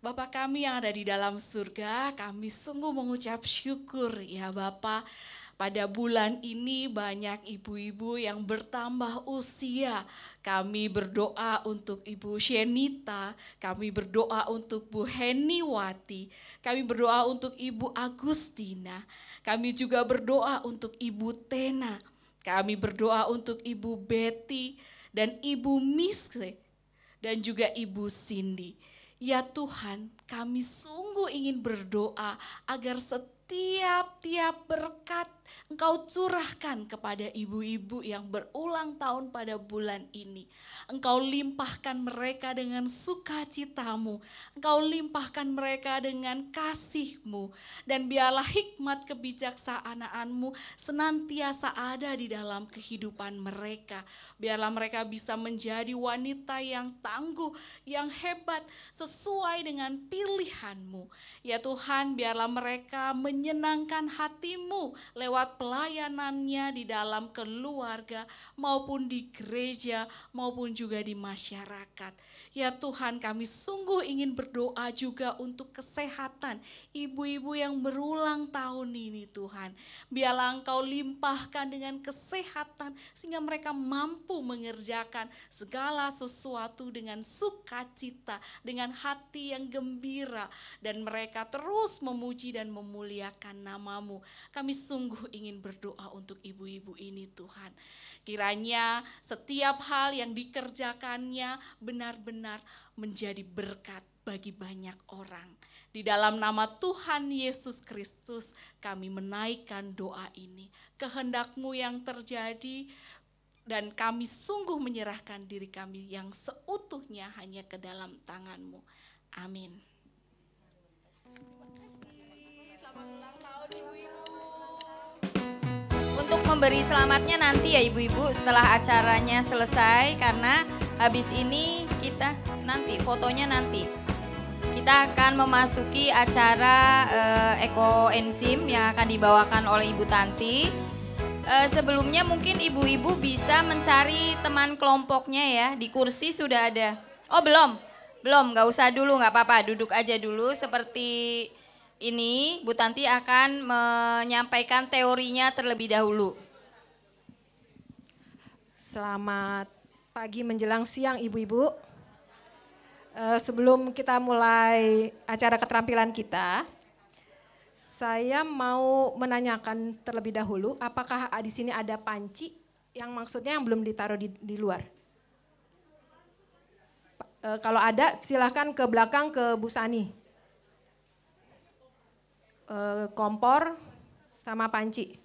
Bapa kami yang ada di dalam surga, kami sungguh mengucap syukur ya Bapa. Pada bulan ini banyak ibu-ibu yang bertambah usia. Kami berdoa untuk Ibu Shenita, kami berdoa untuk Bu Heniwati, kami berdoa untuk Ibu Agustina, kami juga berdoa untuk Ibu Tena. Kami berdoa untuk Ibu Betty dan Ibu Miske dan juga Ibu Cindy. Ya Tuhan, kami sungguh ingin berdoa agar setiap berkat Engkau curahkan kepada ibu-ibu yang berulang tahun pada bulan ini. Engkau limpahkan mereka dengan sukacitamu, Engkau limpahkan mereka dengan kasih-Mu, dan biarlah hikmat kebijaksanaan-Mu senantiasa ada di dalam kehidupan mereka. Biarlah mereka bisa menjadi wanita yang tangguh, yang hebat, sesuai dengan pilihan-Mu. Ya Tuhan, biarlah mereka menyenangkan hati-Mu lewat lewat pelayanannya di dalam keluarga maupun di gereja maupun juga di masyarakat. Ya Tuhan, kami sungguh ingin berdoa juga untuk kesehatan ibu-ibu yang berulang tahun ini Tuhan. Biarlah Engkau limpahkan dengan kesehatan sehingga mereka mampu mengerjakan segala sesuatu dengan sukacita, dengan hati yang gembira, dan mereka terus memuji dan memuliakan nama-Mu. Kami sungguh ingin berdoa untuk ibu-ibu ini Tuhan. Kiranya setiap hal yang dikerjakannya benar-benar menjadi berkat bagi banyak orang. Di dalam nama Tuhan Yesus Kristus kami menaikkan doa ini. Kehendak-Mu yang terjadi, dan kami sungguh menyerahkan diri kami yang seutuhnya hanya ke dalam tangan-Mu. Amin. Untuk memberi selamatnya nanti ya ibu-ibu setelah acaranya selesai, karena habis ini kita nanti fotonya nanti. Kita akan memasuki acara ekoenzim yang akan dibawakan oleh Ibu Tanti. Sebelumnya mungkin ibu-ibu bisa mencari teman kelompoknya ya, di kursi sudah ada. Oh belum, nggak usah dulu, nggak apa-apa, duduk aja dulu seperti ini. Bu Tanti akan menyampaikan teorinya terlebih dahulu. Selamat pagi menjelang siang ibu-ibu. Sebelum kita mulai acara keterampilan kita, saya mau menanyakan terlebih dahulu, apakah di sini ada panci yang maksudnya yang belum ditaruh di luar? Kalau ada silahkan ke belakang ke Bu Sani. Kompor sama panci.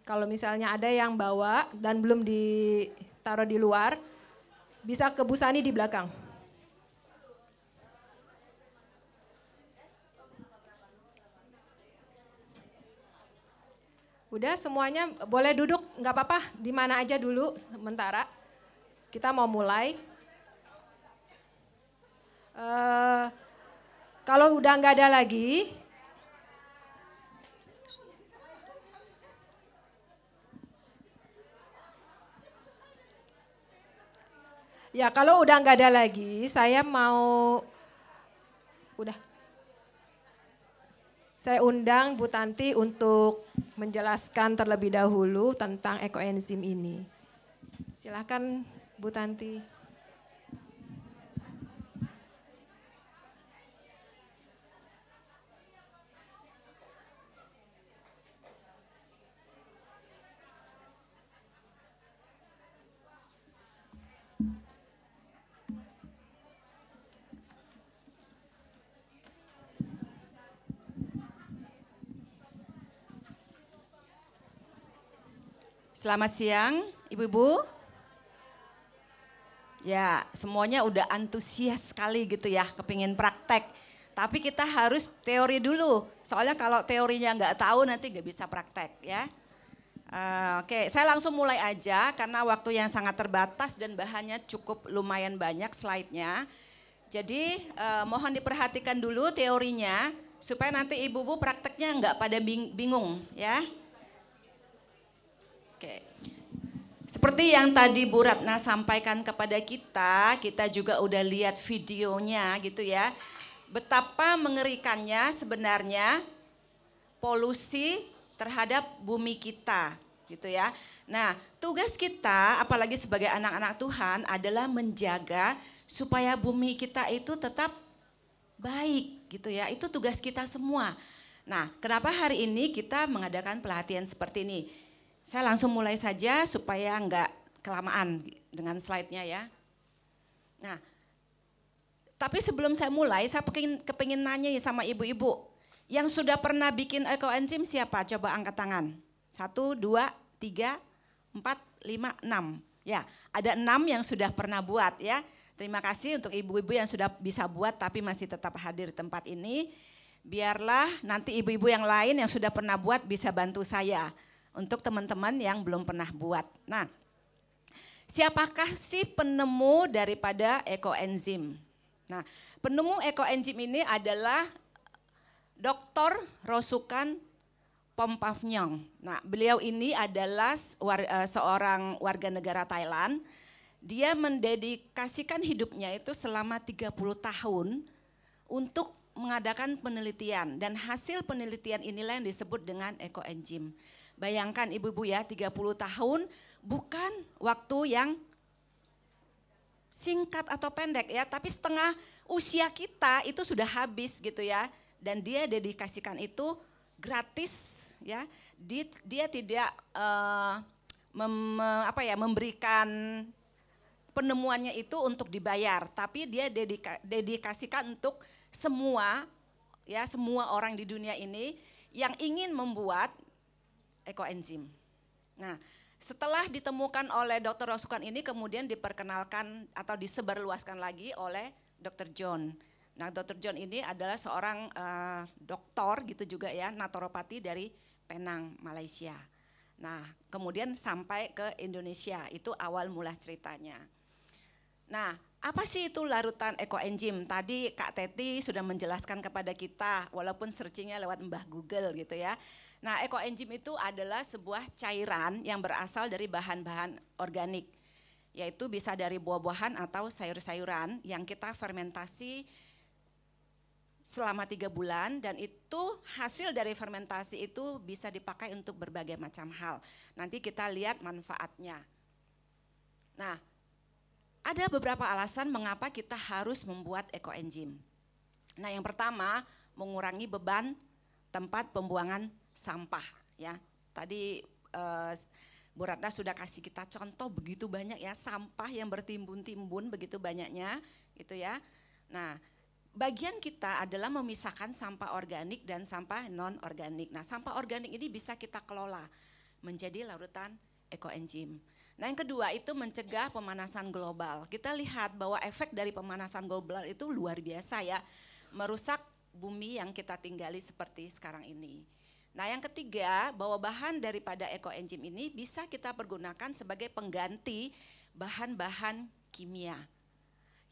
Kalau misalnya ada yang bawa dan belum ditaruh di luar, bisa ke Bu Sani di belakang. Udah semuanya boleh duduk, nggak apa-apa, di mana aja dulu sementara. Kita mau mulai. Kalau udah nggak ada lagi, ya kalau udah nggak ada lagi, saya mau, saya undang Bu Tanti untuk menjelaskan terlebih dahulu tentang ekoenzim ini. Silakan Bu Tanti. Selamat siang, ibu-ibu. Ya, semuanya udah antusias sekali gitu ya, kepingin praktek. Tapi kita harus teori dulu, soalnya kalau teorinya nggak tahu nanti nggak bisa praktek ya. Oke, saya langsung mulai aja karena waktu yang sangat terbatas dan bahannya cukup lumayan banyak slide-nya. Jadi mohon diperhatikan dulu teorinya supaya nanti ibu-ibu prakteknya nggak pada bingung ya. Oke. Seperti yang tadi Bu Ratna sampaikan kepada kita juga udah lihat videonya gitu ya. Betapa mengerikannya sebenarnya polusi terhadap bumi kita gitu ya. Nah, tugas kita apalagi sebagai anak-anak Tuhan adalah menjaga supaya bumi kita itu tetap baik gitu ya. Itu tugas kita semua. Nah, kenapa hari ini kita mengadakan pelatihan seperti ini? Saya langsung mulai saja supaya enggak kelamaan dengan slide-nya ya. Nah, tapi sebelum saya mulai, saya kepingin nanya sama ibu-ibu. Yang sudah pernah bikin ekoenzim siapa? Coba angkat tangan. 1, 2, 3, 4, 5, 6. Ya, ada 6 yang sudah pernah buat ya. Terima kasih untuk ibu-ibu yang sudah bisa buat tapi masih tetap hadir di tempat ini. Biarlah nanti ibu-ibu yang lain yang sudah pernah buat bisa bantu saya. Untuk teman-teman yang belum pernah buat. Nah, siapakah sih penemu daripada ekoenzim? Nah, penemu ekoenzim ini adalah Dr. Rosukan Pompavnyong. Nah, beliau ini adalah seorang warga negara Thailand. Dia mendedikasikan hidupnya itu selama 30 tahun untuk mengadakan penelitian, dan hasil penelitian inilah yang disebut dengan ekoenzim. Bayangkan ibu-ibu ya, 30 tahun bukan waktu yang singkat atau pendek ya, tapi setengah usia kita itu sudah habis gitu ya. Dan dia dedikasikan itu gratis ya. Dia tidak memberikan penemuannya itu untuk dibayar, tapi dia dedikasikan untuk semua orang di dunia ini yang ingin membuat ekoenzim. Nah, setelah ditemukan oleh Dr. Roscoe ini kemudian diperkenalkan atau disebarluaskan lagi oleh Dr. John. Nah, Dr. John ini adalah seorang doktor gitu juga ya, naturopati dari Penang, Malaysia. Nah, kemudian sampai ke Indonesia, itu awal mula ceritanya. Nah, apa sih itu larutan ekoenzim? Tadi Kak Teti sudah menjelaskan kepada kita, walaupun searchingnya lewat Mbah Google gitu ya. Nah, ekoenzim itu adalah sebuah cairan yang berasal dari bahan-bahan organik, yaitu bisa dari buah-buahan atau sayur-sayuran yang kita fermentasi selama 3 bulan, dan itu hasil dari fermentasi itu bisa dipakai untuk berbagai macam hal. Nanti kita lihat manfaatnya. Nah, ada beberapa alasan mengapa kita harus membuat ekoenzim. Nah, yang pertama, mengurangi beban tempat pembuangan sampah ya. Tadi Bu Ratna sudah kasih kita contoh begitu banyak ya, sampah yang bertimbun-timbun begitu banyaknya gitu ya. Nah, bagian kita adalah memisahkan sampah organik dan sampah non-organik. Nah, sampah organik ini bisa kita kelola menjadi larutan ekoenzim. Nah, yang kedua itu mencegah pemanasan global. Kita lihat bahwa efek dari pemanasan global itu luar biasa ya, merusak bumi yang kita tinggali seperti sekarang ini. Nah, yang ketiga, bahwa bahan daripada ekoenzim ini bisa kita pergunakan sebagai pengganti bahan-bahan kimia.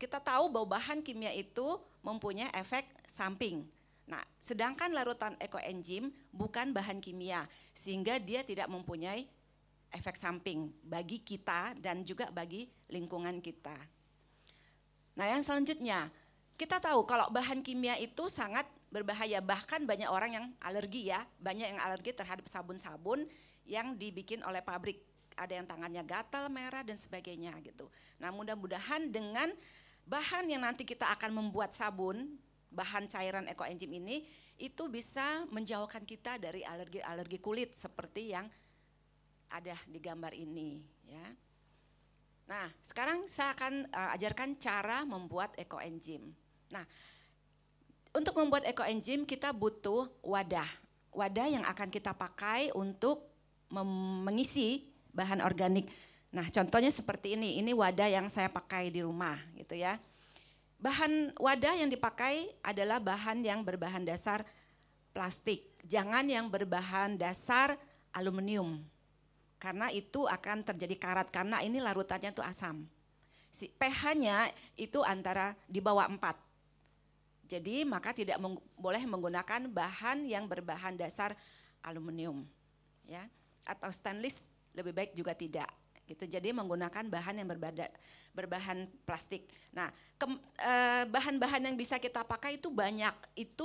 Kita tahu bahwa bahan kimia itu mempunyai efek samping. Nah, sedangkan larutan ekoenzim bukan bahan kimia, sehingga dia tidak mempunyai efek samping bagi kita dan juga bagi lingkungan kita. Nah, yang selanjutnya, kita tahu kalau bahan kimia itu sangat berbahaya, bahkan banyak orang yang alergi ya, banyak yang alergi terhadap sabun-sabun yang dibikin oleh pabrik. Ada yang tangannya gatal, merah dan sebagainya gitu. Nah, mudah-mudahan dengan bahan yang nanti kita akan membuat sabun, bahan cairan ekoenzim ini, itu bisa menjauhkan kita dari alergi-alergi kulit seperti yang ada di gambar ini ya. Nah, sekarang saya akan ajarkan cara membuat ekoenzim. Nah, untuk membuat ekoenzim kita butuh wadah. Wadah yang akan kita pakai untuk mengisi bahan organik. Nah, contohnya seperti ini wadah yang saya pakai di rumah gitu ya. Bahan wadah yang dipakai adalah bahan yang berbahan dasar plastik. Jangan yang berbahan dasar aluminium. Karena itu akan terjadi karat, karena ini larutannya itu asam. pH-nya itu antara di bawah 4. Jadi maka tidak boleh menggunakan bahan yang berbahan dasar aluminium ya, atau stainless lebih baik juga tidak. Gitu. Jadi menggunakan bahan yang berbahan plastik. Nah, bahan-bahan yang bisa kita pakai itu banyak,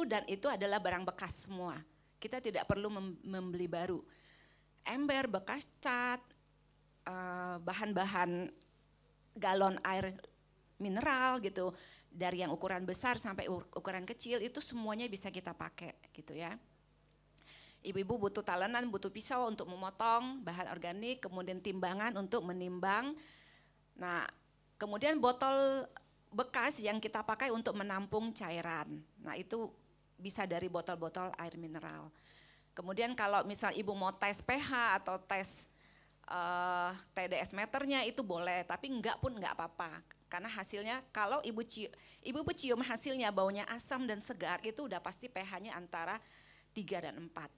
dan itu adalah barang bekas semua. Kita tidak perlu membeli baru. Ember bekas cat, bahan-bahan galon air mineral gitu, dari yang ukuran besar sampai ukuran kecil itu semuanya bisa kita pakai gitu ya. Ibu-ibu butuh talenan, butuh pisau untuk memotong bahan organik, kemudian timbangan untuk menimbang. Nah, kemudian botol bekas yang kita pakai untuk menampung cairan. Nah, itu bisa dari botol-botol air mineral. Kemudian kalau misal ibu mau tes pH atau tes TDS meternya itu boleh, tapi enggak pun enggak apa-apa. Karena hasilnya kalau ibu cium hasilnya baunya asam dan segar, itu udah pasti pH-nya antara 3 dan 4.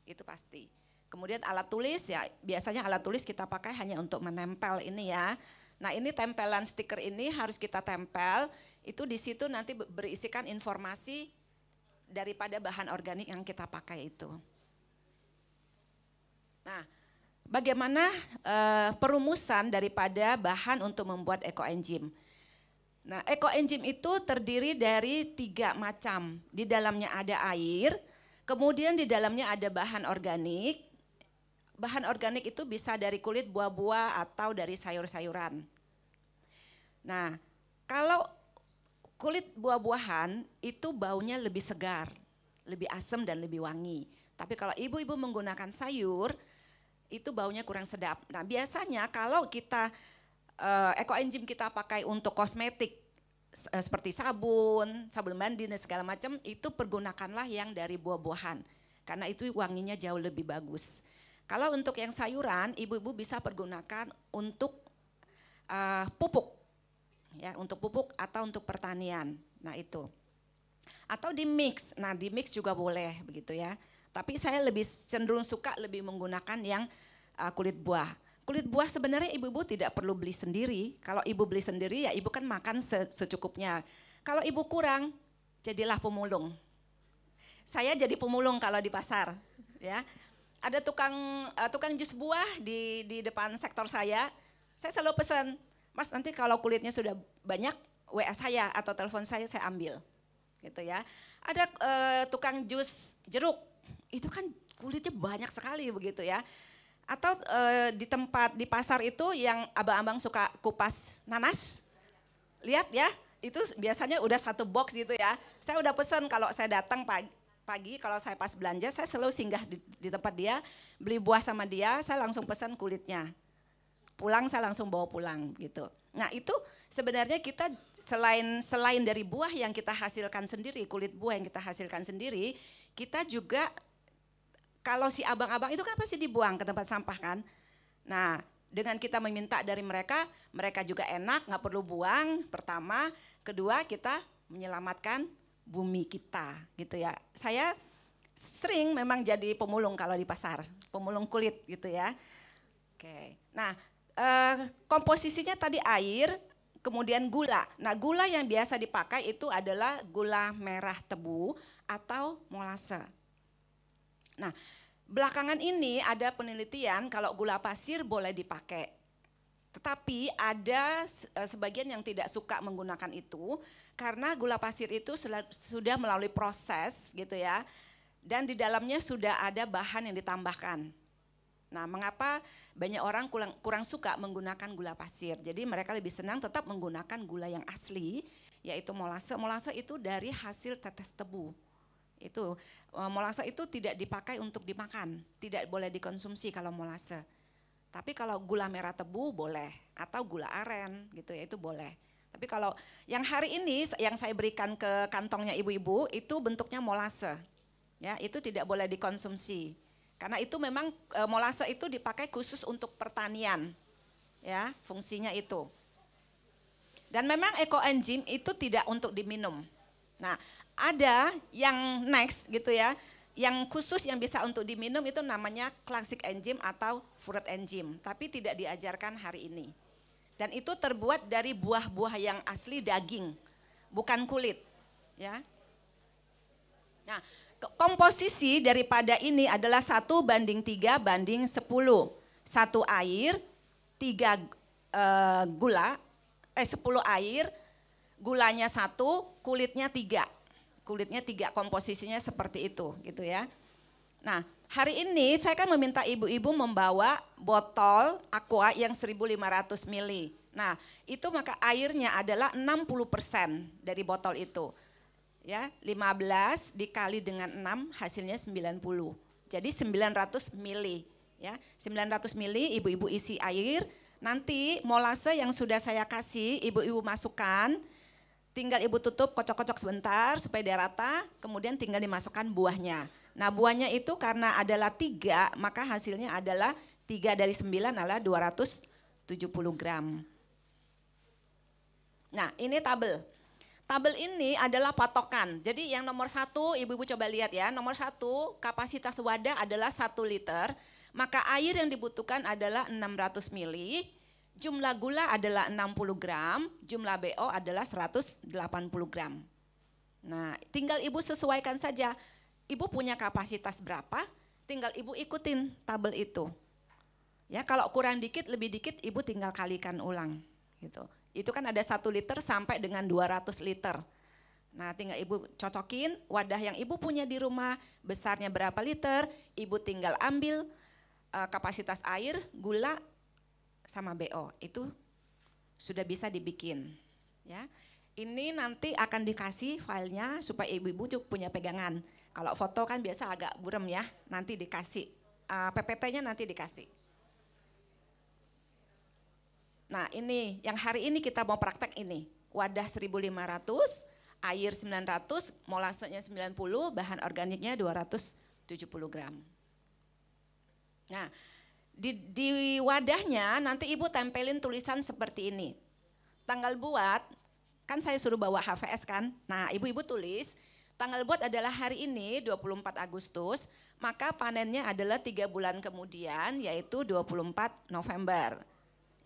Itu pasti. Kemudian alat tulis ya, biasanya alat tulis kita pakai hanya untuk menempel ini ya. Nah, ini tempelan stiker ini harus kita tempel, itu di situ nanti berisikan informasi daripada bahan organik yang kita pakai itu. Nah, bagaimana perumusan daripada bahan untuk membuat ekoenzim? Nah, ekoenzim itu terdiri dari 3 macam. Di dalamnya ada air, kemudian di dalamnya ada bahan organik. Bahan organik itu bisa dari kulit buah-buah atau dari sayur-sayuran. Nah, kalau kulit buah-buahan itu baunya lebih segar, lebih asam dan lebih wangi. Tapi kalau ibu-ibu menggunakan sayur, itu baunya kurang sedap. Nah, biasanya kalau kita ekoenzim kita pakai untuk kosmetik seperti sabun mandi dan segala macam, itu pergunakanlah yang dari buah-buahan karena itu wanginya jauh lebih bagus. Kalau untuk yang sayuran, ibu-ibu bisa pergunakan untuk pupuk, ya, untuk pupuk atau untuk pertanian. Nah itu, atau di mix. Nah di mix juga boleh begitu ya. Tapi saya lebih cenderung suka lebih menggunakan yang kulit buah. Kulit buah sebenarnya ibu-ibu tidak perlu beli sendiri. Kalau ibu beli sendiri ya ibu kan makan secukupnya. Kalau ibu kurang, jadilah pemulung. Saya jadi pemulung kalau di pasar, ya. Ada tukang jus buah di depan sektor saya selalu pesan, Mas nanti kalau kulitnya sudah banyak WA saya atau telepon saya ambil, gitu ya. Ada tukang jus jeruk, itu kan kulitnya banyak sekali begitu ya. Atau di pasar itu yang abang-abang suka kupas nanas, lihat ya, itu biasanya udah 1 box gitu ya. Saya udah pesan kalau saya datang pagi kalau saya pas belanja, saya selalu singgah di tempat dia, beli buah sama dia, saya langsung pesan kulitnya. Pulang saya langsung bawa pulang gitu. Nah itu sebenarnya kita selain dari buah yang kita hasilkan sendiri, kulit buah yang kita hasilkan sendiri, kita juga kalau si abang-abang itu kan pasti dibuang ke tempat sampah kan. Nah dengan kita meminta dari mereka juga enak, nggak perlu buang, pertama. Kedua kita menyelamatkan bumi kita gitu ya. Saya sering memang jadi pemulung kalau di pasar, pemulung kulit gitu ya. Oke, nah komposisinya tadi air, kemudian gula. Nah gula yang biasa dipakai itu adalah gula merah tebu atau molase. Nah belakangan ini ada penelitian kalau gula pasir boleh dipakai. Tetapi ada sebagian yang tidak suka menggunakan itu karena gula pasir itu sudah melalui proses gitu ya. Dan di dalamnya sudah ada bahan yang ditambahkan. Nah mengapa banyak orang kurang suka menggunakan gula pasir. Jadi mereka lebih senang tetap menggunakan gula yang asli yaitu molase. Molase itu dari hasil tetes tebu. Itu molase itu tidak dipakai untuk dimakan, tidak boleh dikonsumsi kalau molase. Tapi kalau gula merah tebu boleh atau gula aren gitu ya itu boleh. Tapi kalau yang hari ini yang saya berikan ke kantongnya ibu-ibu itu bentuknya molase. Ya, itu tidak boleh dikonsumsi. Karena itu memang molase itu dipakai khusus untuk pertanian. Ya, fungsinya itu. Dan memang ekoenzim itu tidak untuk diminum. Nah, ada yang next gitu ya, yang khusus yang bisa untuk diminum itu namanya classic enzim atau fruit enzim, tapi tidak diajarkan hari ini. Dan itu terbuat dari buah-buah yang asli daging, bukan kulit, ya. Nah, komposisi daripada ini adalah 1:3:10. 1 air, 3 gula, 10 air, gulanya 1, kulitnya 3. Kulitnya 3, komposisinya seperti itu gitu ya. Nah hari ini saya kan meminta ibu-ibu membawa botol aqua yang 1500 ml. Nah itu maka airnya adalah 60% dari botol itu. Ya 15 dikali dengan 6 hasilnya 90. Jadi 900 ml. Ya 900 ml ibu-ibu isi air. Nanti molase yang sudah saya kasih ibu-ibu masukkan. Tinggal ibu tutup, kocok-kocok sebentar supaya dia rata, kemudian tinggal dimasukkan buahnya. Nah buahnya itu karena adalah 3, maka hasilnya adalah 3 dari 9 adalah 270 gram. Nah ini tabel. Tabel ini adalah patokan. Jadi yang nomor 1, ibu-ibu coba lihat ya, nomor 1 kapasitas wadah adalah 1 liter, maka air yang dibutuhkan adalah 600 ml. Jumlah gula adalah 60 gram, jumlah BO adalah 180 gram. Nah, tinggal ibu sesuaikan saja. Ibu punya kapasitas berapa, tinggal ibu ikutin tabel itu. Ya, kalau kurang dikit, lebih dikit, ibu tinggal kalikan ulang gitu. Itu kan ada 1 liter sampai dengan 200 liter. Nah, tinggal ibu cocokin wadah yang ibu punya di rumah, besarnya berapa liter, ibu tinggal ambil kapasitas air, gula, sama BO. Itu sudah bisa dibikin. Ya, ini nanti akan dikasih filenya supaya ibu-ibu juga punya pegangan. Kalau foto kan biasa agak burem ya, nanti dikasih. PPT-nya nanti dikasih. Nah ini, yang hari ini kita mau praktek ini. Wadah 1.500, air 900, molasenya 90, bahan organiknya 270 gram. Nah, di wadahnya nanti ibu tempelin tulisan seperti ini. Tanggal buat, kan saya suruh bawa HVS kan. Nah ibu-ibu tulis, tanggal buat adalah hari ini 24 Agustus, maka panennya adalah 3 bulan kemudian yaitu 24 November.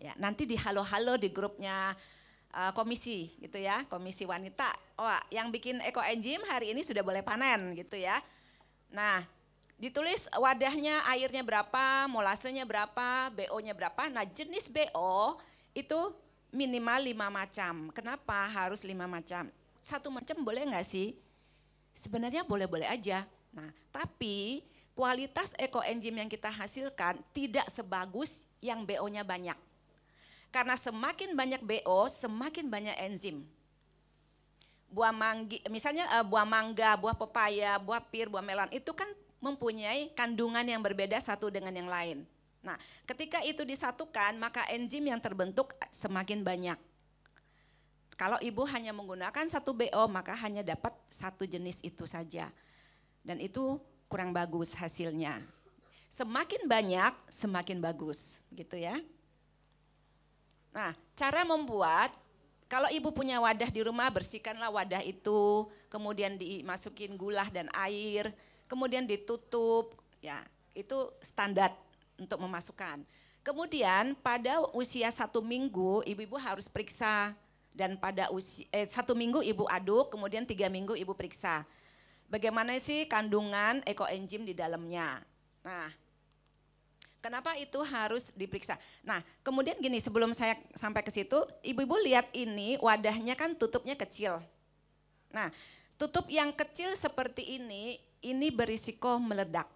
Ya, nanti di halo-halo di grupnya komisi gitu ya, komisi wanita. Oh, yang bikin ekoenzim hari ini sudah boleh panen gitu ya. Nah, ditulis wadahnya airnya berapa, molasenya berapa, BO-nya berapa. Nah, jenis BO itu minimal 5 macam. Kenapa harus 5 macam? 1 macam boleh nggak sih? Sebenarnya boleh-boleh aja. Nah, tapi kualitas ekoenzim yang kita hasilkan tidak sebagus yang BO-nya banyak. Karena semakin banyak BO, semakin banyak enzim. Buah mangga, misalnya buah mangga, buah pepaya, buah pir, buah melon itu kan mempunyai kandungan yang berbeda satu dengan yang lain. Nah, ketika itu disatukan, maka enzim yang terbentuk semakin banyak. Kalau ibu hanya menggunakan 1 BO, maka hanya dapat 1 jenis itu saja. Dan itu kurang bagus hasilnya. Semakin banyak, semakin bagus, gitu ya. Nah, cara membuat, kalau ibu punya wadah di rumah, bersihkanlah wadah itu, kemudian dimasukin gula dan air, kemudian ditutup, ya itu standar untuk memasukkan. Kemudian pada usia 1 minggu, ibu-ibu harus periksa, dan pada usia 1 minggu ibu aduk, kemudian 3 minggu ibu periksa. Bagaimana sih kandungan ekoenzim di dalamnya. Nah, kenapa itu harus diperiksa? Nah, kemudian gini, sebelum saya sampai ke situ, ibu-ibu lihat ini wadahnya kan tutupnya kecil. Nah, tutup yang kecil seperti ini berisiko meledak.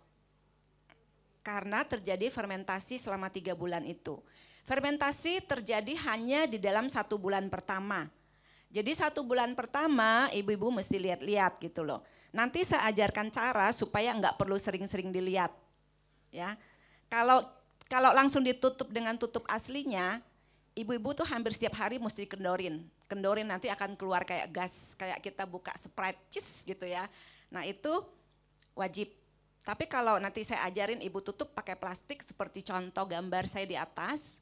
Karena terjadi fermentasi selama 3 bulan itu. Fermentasi terjadi hanya di dalam 1 bulan pertama. Jadi 1 bulan pertama ibu-ibu mesti lihat-lihat gitu loh. Nanti saya ajarkan cara supaya enggak perlu sering-sering dilihat. Ya. Kalau langsung ditutup dengan tutup aslinya, ibu-ibu tuh hampir setiap hari mesti kendorin. Kendorin nanti akan keluar kayak gas, kayak kita buka Sprite cheese gitu ya. Nah itu wajib. Tapi kalau nanti saya ajarin ibu tutup pakai plastik seperti contoh gambar saya di atas,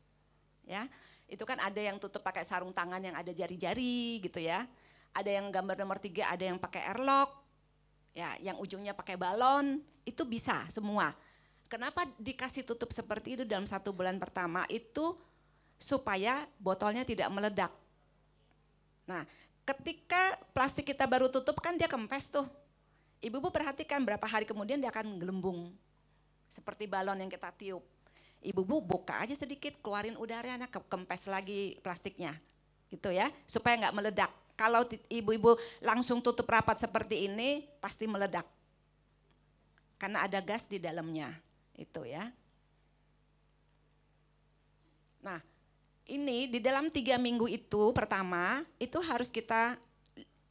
ya itu kan ada yang tutup pakai sarung tangan yang ada jari-jari gitu ya. Ada yang gambar nomor 3 ada yang pakai airlock, ya yang ujungnya pakai balon, itu bisa semua. Kenapa dikasih tutup seperti itu dalam 1 bulan pertama itu supaya botolnya tidak meledak. Nah, ketika plastik kita baru tutup kan dia kempes tuh. Ibu-ibu perhatikan berapa hari kemudian dia akan gelembung. Seperti balon yang kita tiup. Ibu-ibu buka aja sedikit, keluarin udaranya, kempes lagi plastiknya. Gitu ya, supaya nggak meledak. Kalau ibu-ibu langsung tutup rapat seperti ini, pasti meledak. Karena ada gas di dalamnya. Itu ya. Nah, ini di dalam 3 minggu itu pertama itu harus kita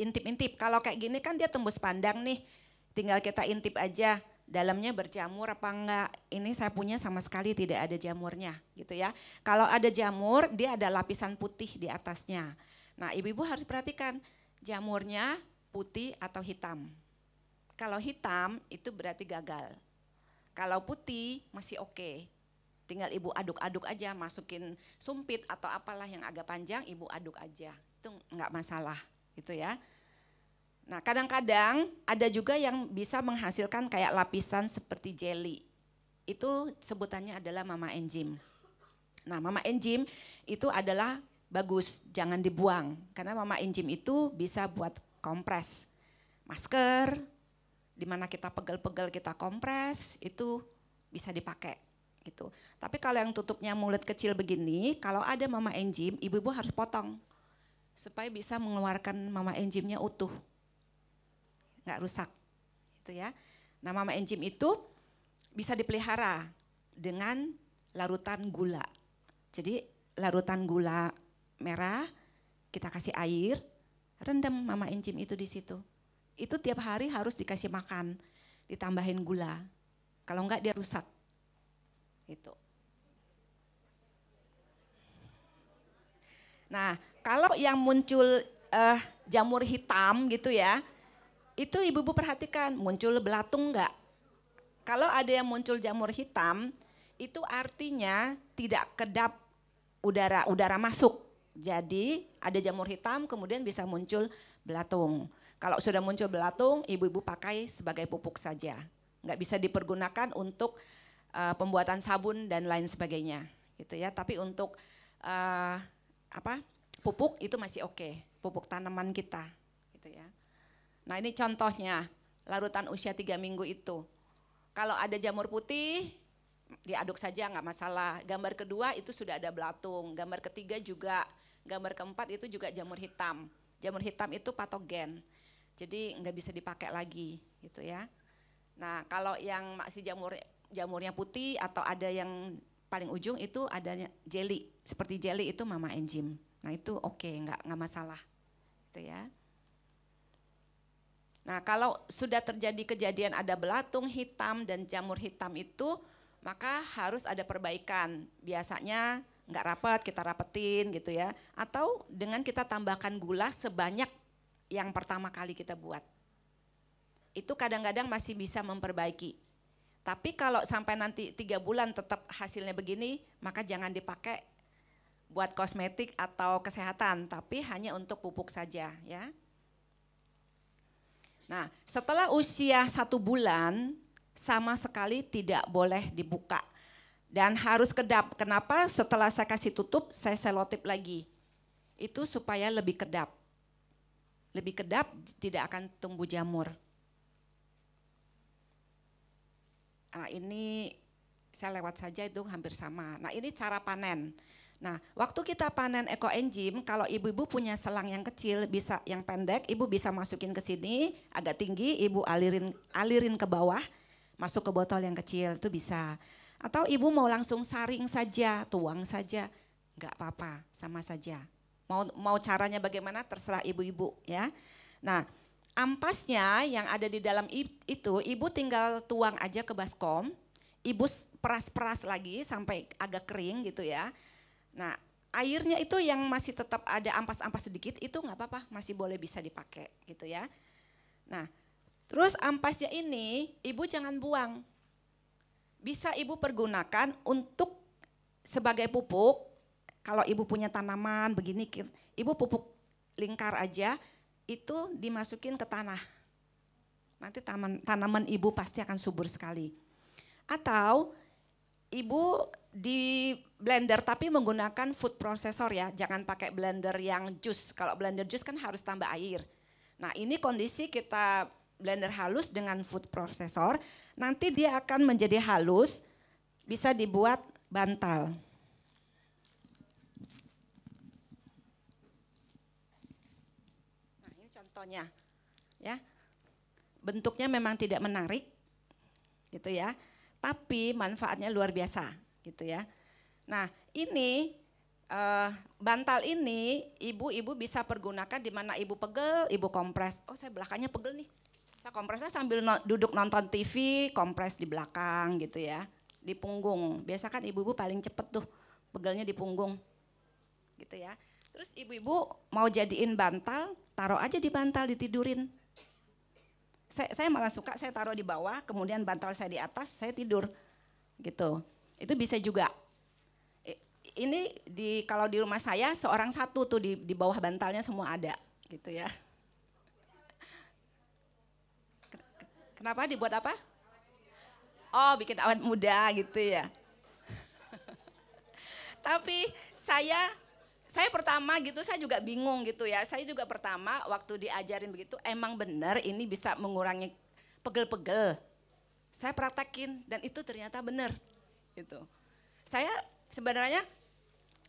intip-intip. Kalau kayak gini kan dia tembus pandang nih, tinggal kita intip aja dalamnya berjamur apa enggak. Ini saya punya sama sekali tidak ada jamurnya gitu ya. Kalau ada jamur dia ada lapisan putih di atasnya. Nah ibu-ibu harus perhatikan jamurnya putih atau hitam. Kalau hitam itu berarti gagal. Kalau putih masih oke. Tinggal ibu aduk-aduk aja, masukin sumpit atau apalah yang agak panjang, ibu aduk aja. Itu enggak masalah gitu ya. Nah kadang-kadang ada juga yang bisa menghasilkan kayak lapisan seperti jelly. Itu sebutannya adalah mama enzim. Nah mama enzim itu adalah bagus, jangan dibuang. Karena mama enzim itu bisa buat kompres, masker, di mana kita pegel-pegel kita kompres itu bisa dipakai gitu. Tapi kalau yang tutupnya mulut kecil begini, kalau ada mama enzim, ibu-ibu harus potong supaya bisa mengeluarkan mama enzimnya utuh, nggak rusak, gitu ya. Nah mama enzim itu bisa dipelihara dengan larutan gula. Jadi larutan gula merah, kita kasih air, rendam mama enzim itu di situ. Itu tiap hari harus dikasih makan, ditambahin gula. Kalau enggak dia rusak. Gitu. Nah, kalau yang muncul jamur hitam gitu ya, itu ibu-ibu perhatikan muncul belatung enggak? Kalau ada yang muncul jamur hitam, itu artinya tidak kedap udara masuk. Jadi ada jamur hitam kemudian bisa muncul belatung. Kalau sudah muncul belatung, ibu-ibu pakai sebagai pupuk saja. Nggak bisa dipergunakan untuk pembuatan sabun dan lain sebagainya, gitu ya. Tapi untuk pupuk itu masih oke, pupuk tanaman kita, gitu ya. Nah ini contohnya larutan usia 3 minggu itu. Kalau ada jamur putih, diaduk saja nggak masalah. Gambar kedua itu sudah ada belatung, gambar ketiga juga, gambar keempat itu juga jamur hitam. Jamur hitam itu patogen, jadi nggak bisa dipakai lagi, gitu ya. Nah kalau yang masih jamurnya putih atau ada yang paling ujung itu adanya jelly, seperti jelly itu mama enzim. Nah itu oke, nggak masalah, gitu ya. Nah kalau sudah terjadi kejadian ada belatung hitam dan jamur hitam itu, maka harus ada perbaikan. Biasanya nggak rapat, kita rapetin gitu ya. Atau dengan kita tambahkan gula sebanyak yang pertama kali kita buat. Itu kadang-kadang masih bisa memperbaiki. Tapi kalau sampai nanti 3 bulan tetap hasilnya begini, maka jangan dipakai buat kosmetik atau kesehatan, tapi hanya untuk pupuk saja ya. Nah setelah usia 1 bulan, sama sekali tidak boleh dibuka dan harus kedap. Kenapa? Setelah saya kasih tutup, saya selotip lagi. Itu supaya lebih kedap. Lebih kedap, tidak akan tumbuh jamur. Nah ini saya lewat saja itu hampir sama. Nah ini cara panen. Nah waktu kita panen ekoenzim, kalau ibu-ibu punya selang yang kecil, bisa yang pendek, ibu bisa masukin ke sini, agak tinggi, ibu alirin ke bawah, masuk ke botol yang kecil itu bisa. Atau ibu mau langsung saring saja, tuang saja, nggak apa-apa, sama saja. Mau caranya bagaimana terserah ibu-ibu ya. Nah ampasnya yang ada di dalam itu, ibu tinggal tuang aja ke baskom, ibu peras-peras lagi sampai agak kering gitu ya. Nah airnya itu yang masih tetap ada ampas-ampas sedikit itu nggak apa-apa, masih boleh bisa dipakai gitu ya. Nah terus ampasnya ini ibu jangan buang, bisa ibu pergunakan untuk sebagai pupuk. Kalau ibu punya tanaman begini, ibu pupuk lingkar aja, itu dimasukin ke tanah. Nanti tanaman ibu pasti akan subur sekali. Atau ibu di blender tapi menggunakan food processor ya, jangan pakai blender yang jus. Kalau blender jus kan harus tambah air. Nah ini kondisi kita blender halus dengan food processor, nanti dia akan menjadi halus, bisa dibuat bantal. Nah ini contohnya ya, bentuknya memang tidak menarik gitu ya, tapi manfaatnya luar biasa gitu ya. Nah ini bantal ini ibu-ibu bisa pergunakan di mana ibu pegel, ibu kompres. Oh saya belakangnya pegel nih, saya kompresnya sambil duduk nonton TV, kompres di belakang gitu ya, di punggung. Biasa kan ibu-ibu paling cepet tuh pegelnya di punggung gitu ya. Terus ibu-ibu mau jadiin bantal, taruh aja di bantal, ditidurin. Saya malah suka saya taruh di bawah, kemudian bantal saya di atas, saya tidur gitu. Itu bisa juga. Ini kalau di rumah saya seorang satu tuh di bawah bantalnya semua ada gitu ya. Kenapa dibuat apa? Oh bikin awet muda gitu ya. Tapi saya pertama gitu, saya juga bingung gitu ya. Saya juga pertama waktu diajarin begitu, emang benar ini bisa mengurangi pegel-pegel. Saya praktekin dan itu ternyata benar gitu. Saya sebenarnya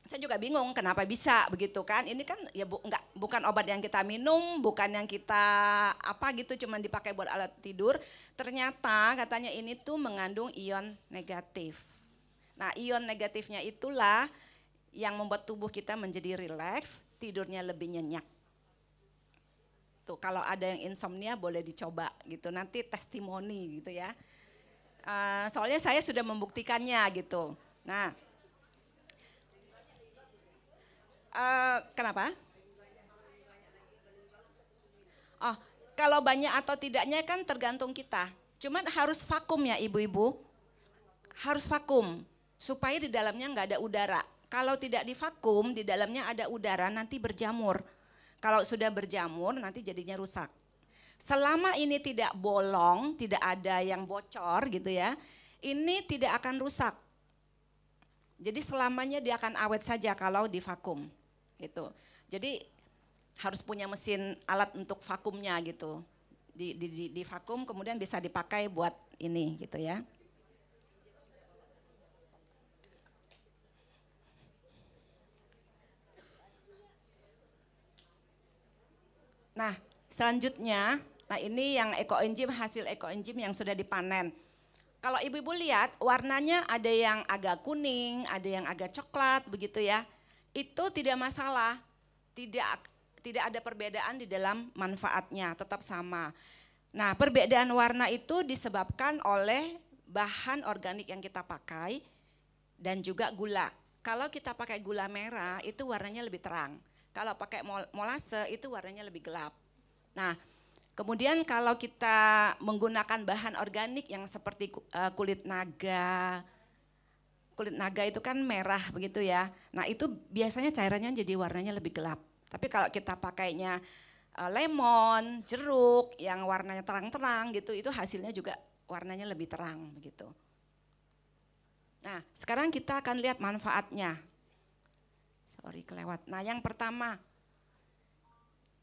saya juga bingung kenapa bisa begitu kan. Ini kan ya bukan obat yang kita minum, bukan yang kita apa gitu cuman dipakai buat alat tidur. Ternyata katanya ini tuh mengandung ion negatif. Nah, ion negatifnya itulah yang membuat tubuh kita menjadi rileks, tidurnya lebih nyenyak. Tuh kalau ada yang insomnia boleh dicoba gitu, nanti testimoni gitu ya. Soalnya saya sudah membuktikannya gitu. Nah, kenapa? Oh, kalau banyak atau tidaknya kan tergantung kita. Cuman harus vakum ya ibu-ibu, harus vakum supaya di dalamnya nggak ada udara. Kalau tidak divakum, di dalamnya ada udara, nanti berjamur. Kalau sudah berjamur, nanti jadinya rusak. Selama ini tidak bolong, tidak ada yang bocor gitu ya, ini tidak akan rusak. Jadi selamanya dia akan awet saja kalau divakum gitu. Jadi harus punya mesin alat untuk vakumnya gitu. Di vakum kemudian bisa dipakai buat ini gitu ya. Nah, selanjutnya, nah ini yang ekoenzim, hasil ekoenzim yang sudah dipanen. Kalau ibu-ibu lihat warnanya ada yang agak kuning, ada yang agak coklat begitu ya. Itu tidak masalah, tidak ada perbedaan di dalam manfaatnya, tetap sama. Nah, perbedaan warna itu disebabkan oleh bahan organik yang kita pakai dan juga gula. Kalau kita pakai gula merah itu warnanya lebih terang. Kalau pakai molase itu warnanya lebih gelap. Nah, kemudian kalau kita menggunakan bahan organik yang seperti kulit naga itu kan merah begitu ya. Nah itu biasanya cairannya jadi warnanya lebih gelap. Tapi kalau kita pakainya lemon, jeruk yang warnanya terang-terang gitu, itu hasilnya juga warnanya lebih terang begitu. Nah sekarang kita akan lihat manfaatnya. Sorry kelewat. Nah yang pertama,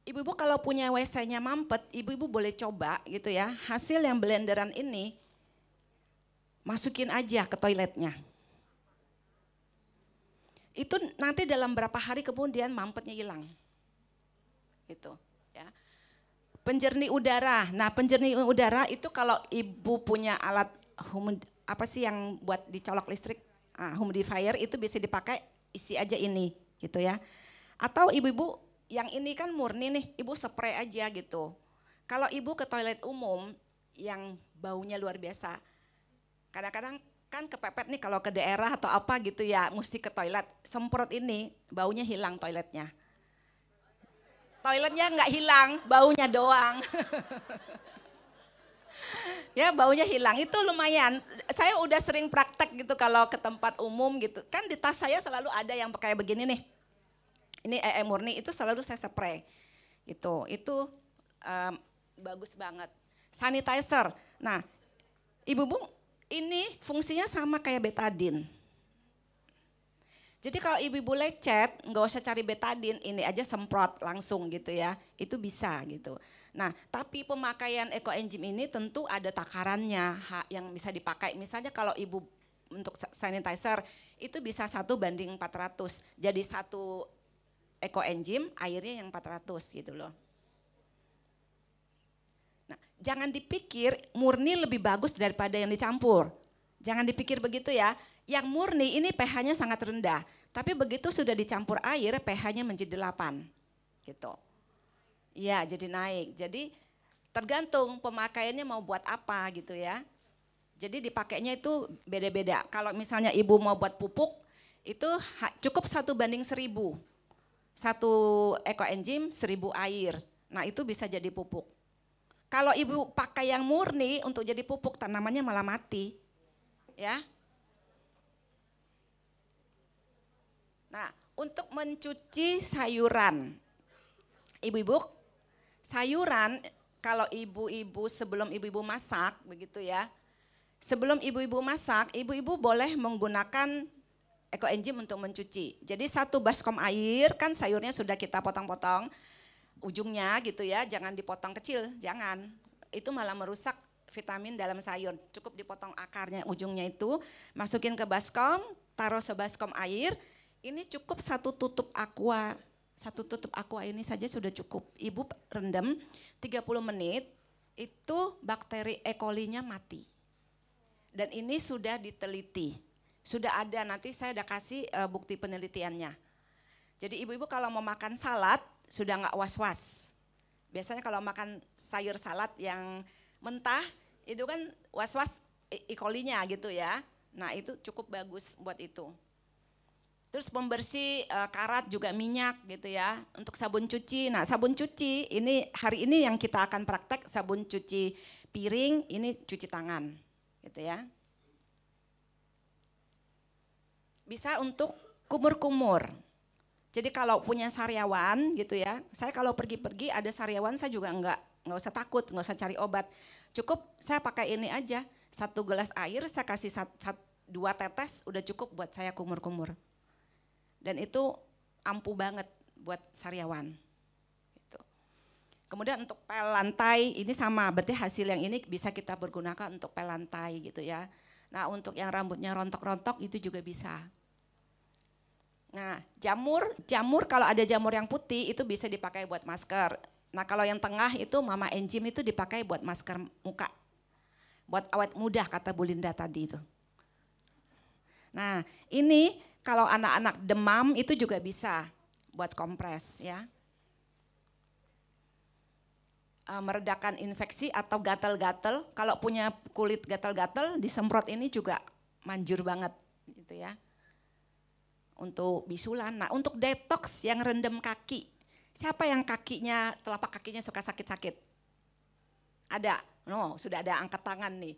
ibu-ibu kalau punya WC-nya mampet, ibu-ibu boleh coba gitu ya. Hasil yang blenderan ini, masukin aja ke toiletnya. Itu nanti dalam berapa hari kemudian mampetnya hilang. Gitu ya. Penjernih udara. Nah penjernih udara itu kalau ibu punya alat apa sih yang buat dicolok listrik, humidifier itu bisa dipakai, isi aja ini gitu ya. Atau ibu-ibu yang ini kan murni nih, ibu spray aja gitu. Kalau ibu ke toilet umum yang baunya luar biasa, kadang-kadang kan kepepet nih kalau ke daerah atau apa gitu ya, mesti ke toilet, semprot ini baunya hilang toiletnya. Toiletnya nggak hilang, baunya doang. Ya baunya hilang, itu lumayan. Saya udah sering praktek gitu kalau ke tempat umum gitu. Kan di tas saya selalu ada yang pakai begini nih. Ini murni, itu selalu saya spray. Gitu. Itu bagus banget. Sanitizer. Nah, ibu-ibu ini fungsinya sama kayak betadine. Jadi kalau ibu-ibu lecet, nggak usah cari betadine, ini aja semprot langsung gitu ya. Itu bisa gitu. Nah, tapi pemakaian ekoenzim ini tentu ada takarannya yang bisa dipakai. Misalnya kalau ibu untuk sanitizer itu bisa 1:400. Jadi 1 ekoenzim airnya yang 400 gitu loh. Nah, jangan dipikir murni lebih bagus daripada yang dicampur. Jangan dipikir begitu ya. Yang murni ini pH-nya sangat rendah. Tapi begitu sudah dicampur air pH-nya menjadi 8 gitu. Iya jadi naik, jadi tergantung pemakaiannya mau buat apa gitu ya. Jadi dipakainya itu beda-beda. Kalau misalnya ibu mau buat pupuk itu cukup 1:1000. 1 ekoenzim 1000 air, nah itu bisa jadi pupuk. Kalau ibu pakai yang murni untuk jadi pupuk tanamannya malah mati ya. Nah untuk mencuci sayuran, ibu-ibu sayuran kalau ibu-ibu sebelum ibu-ibu masak begitu ya. Sebelum ibu-ibu masak, ibu-ibu boleh menggunakan ekoenzim untuk mencuci. Jadi 1 baskom air kan sayurnya sudah kita potong-potong ujungnya gitu ya, jangan dipotong kecil, jangan. Itu malah merusak vitamin dalam sayur. Cukup dipotong akarnya, ujungnya itu, masukin ke baskom, taruh sebaskom air. Ini cukup 1 tutup aqua. 1 tutup aqua ini saja sudah cukup. Ibu rendam 30 menit, itu bakteri E. coli-nya mati. Dan ini sudah diteliti. Sudah ada, nanti saya udah kasih bukti penelitiannya. Jadi ibu-ibu kalau mau makan salad, sudah nggak was-was. Biasanya kalau makan sayur salad yang mentah, itu kan was-was E. coli-nya gitu ya. Nah itu cukup bagus buat itu. Terus pembersih karat juga minyak gitu ya. Untuk sabun cuci, nah sabun cuci ini hari ini yang kita akan praktek sabun cuci piring, ini cuci tangan gitu ya. Bisa untuk kumur-kumur. Jadi kalau punya sariawan gitu ya, saya kalau pergi-pergi ada sariawan saya juga nggak usah takut, nggak usah cari obat. Cukup saya pakai ini aja, 1 gelas air saya kasih 2 tetes udah cukup buat saya kumur-kumur. Dan itu ampuh banget buat sariawan. Gitu. Kemudian untuk pel lantai ini sama, berarti hasil yang ini bisa kita pergunakan untuk pel lantai gitu ya. Nah untuk yang rambutnya rontok-rontok itu juga bisa. Nah jamur kalau ada jamur yang putih itu bisa dipakai buat masker. Nah kalau yang tengah itu Mama Enzim itu dipakai buat masker muka. Buat awet muda kata Bu Linda tadi itu. Nah ini kalau anak-anak demam itu juga bisa buat kompres ya. Meredakan infeksi atau gatal-gatal, kalau punya kulit gatal-gatal disemprot ini juga manjur banget gitu ya. Untuk bisulan, nah untuk detox yang rendam kaki, siapa yang kakinya, telapak kakinya suka sakit-sakit? Ada, no, sudah ada angkat tangan nih.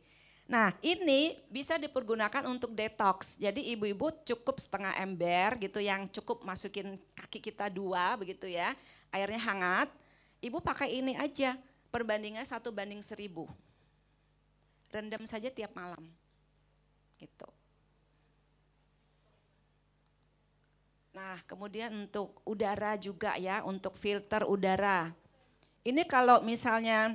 Nah ini bisa dipergunakan untuk detox, jadi ibu-ibu cukup setengah ember gitu yang cukup masukin kaki kita 2 begitu ya, airnya hangat, ibu pakai ini aja, perbandingannya 1:1000. Rendam saja tiap malam, gitu. Nah kemudian untuk udara juga ya, untuk filter udara. Ini kalau misalnya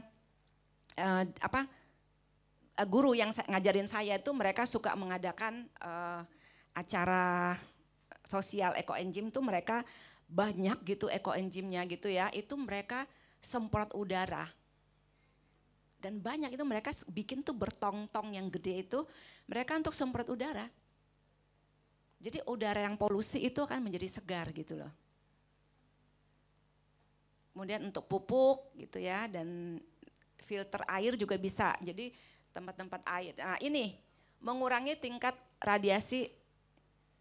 guru yang ngajarin saya itu mereka suka mengadakan acara sosial ekoenzim tuh mereka banyak gitu ekoenzimnya gitu ya, itu mereka semprot udara. Dan banyak itu mereka bikin tuh bertong-tong yang gede itu mereka untuk semprot udara. Jadi udara yang polusi itu akan menjadi segar gitu loh. Kemudian untuk pupuk gitu ya dan filter air juga bisa. Jadi tempat-tempat air. Nah ini mengurangi tingkat radiasi.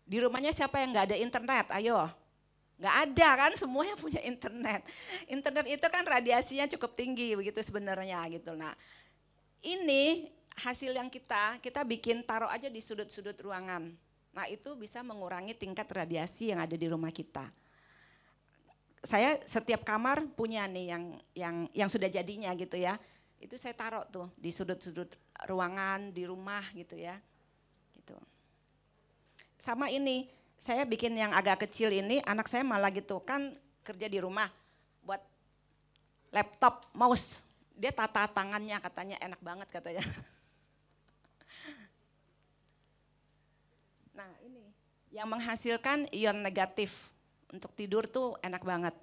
Di rumahnya siapa yang nggak ada internet? Ayo. Nggak ada kan, semuanya punya internet. Internet itu kan radiasinya cukup tinggi begitu sebenarnya gitu. Nah ini hasil yang kita bikin taruh aja di sudut-sudut ruangan. Nah itu bisa mengurangi tingkat radiasi yang ada di rumah kita. Saya setiap kamar punya nih yang sudah jadinya gitu ya. Itu saya taruh tuh di sudut-sudut ruangan di rumah gitu ya. Gitu. Sama ini, saya bikin yang agak kecil ini, anak saya malah gitu kan kerja di rumah buat laptop, mouse. Dia tata tangannya katanya enak banget katanya. Nah ini yang menghasilkan ion negatif untuk tidur tuh enak banget.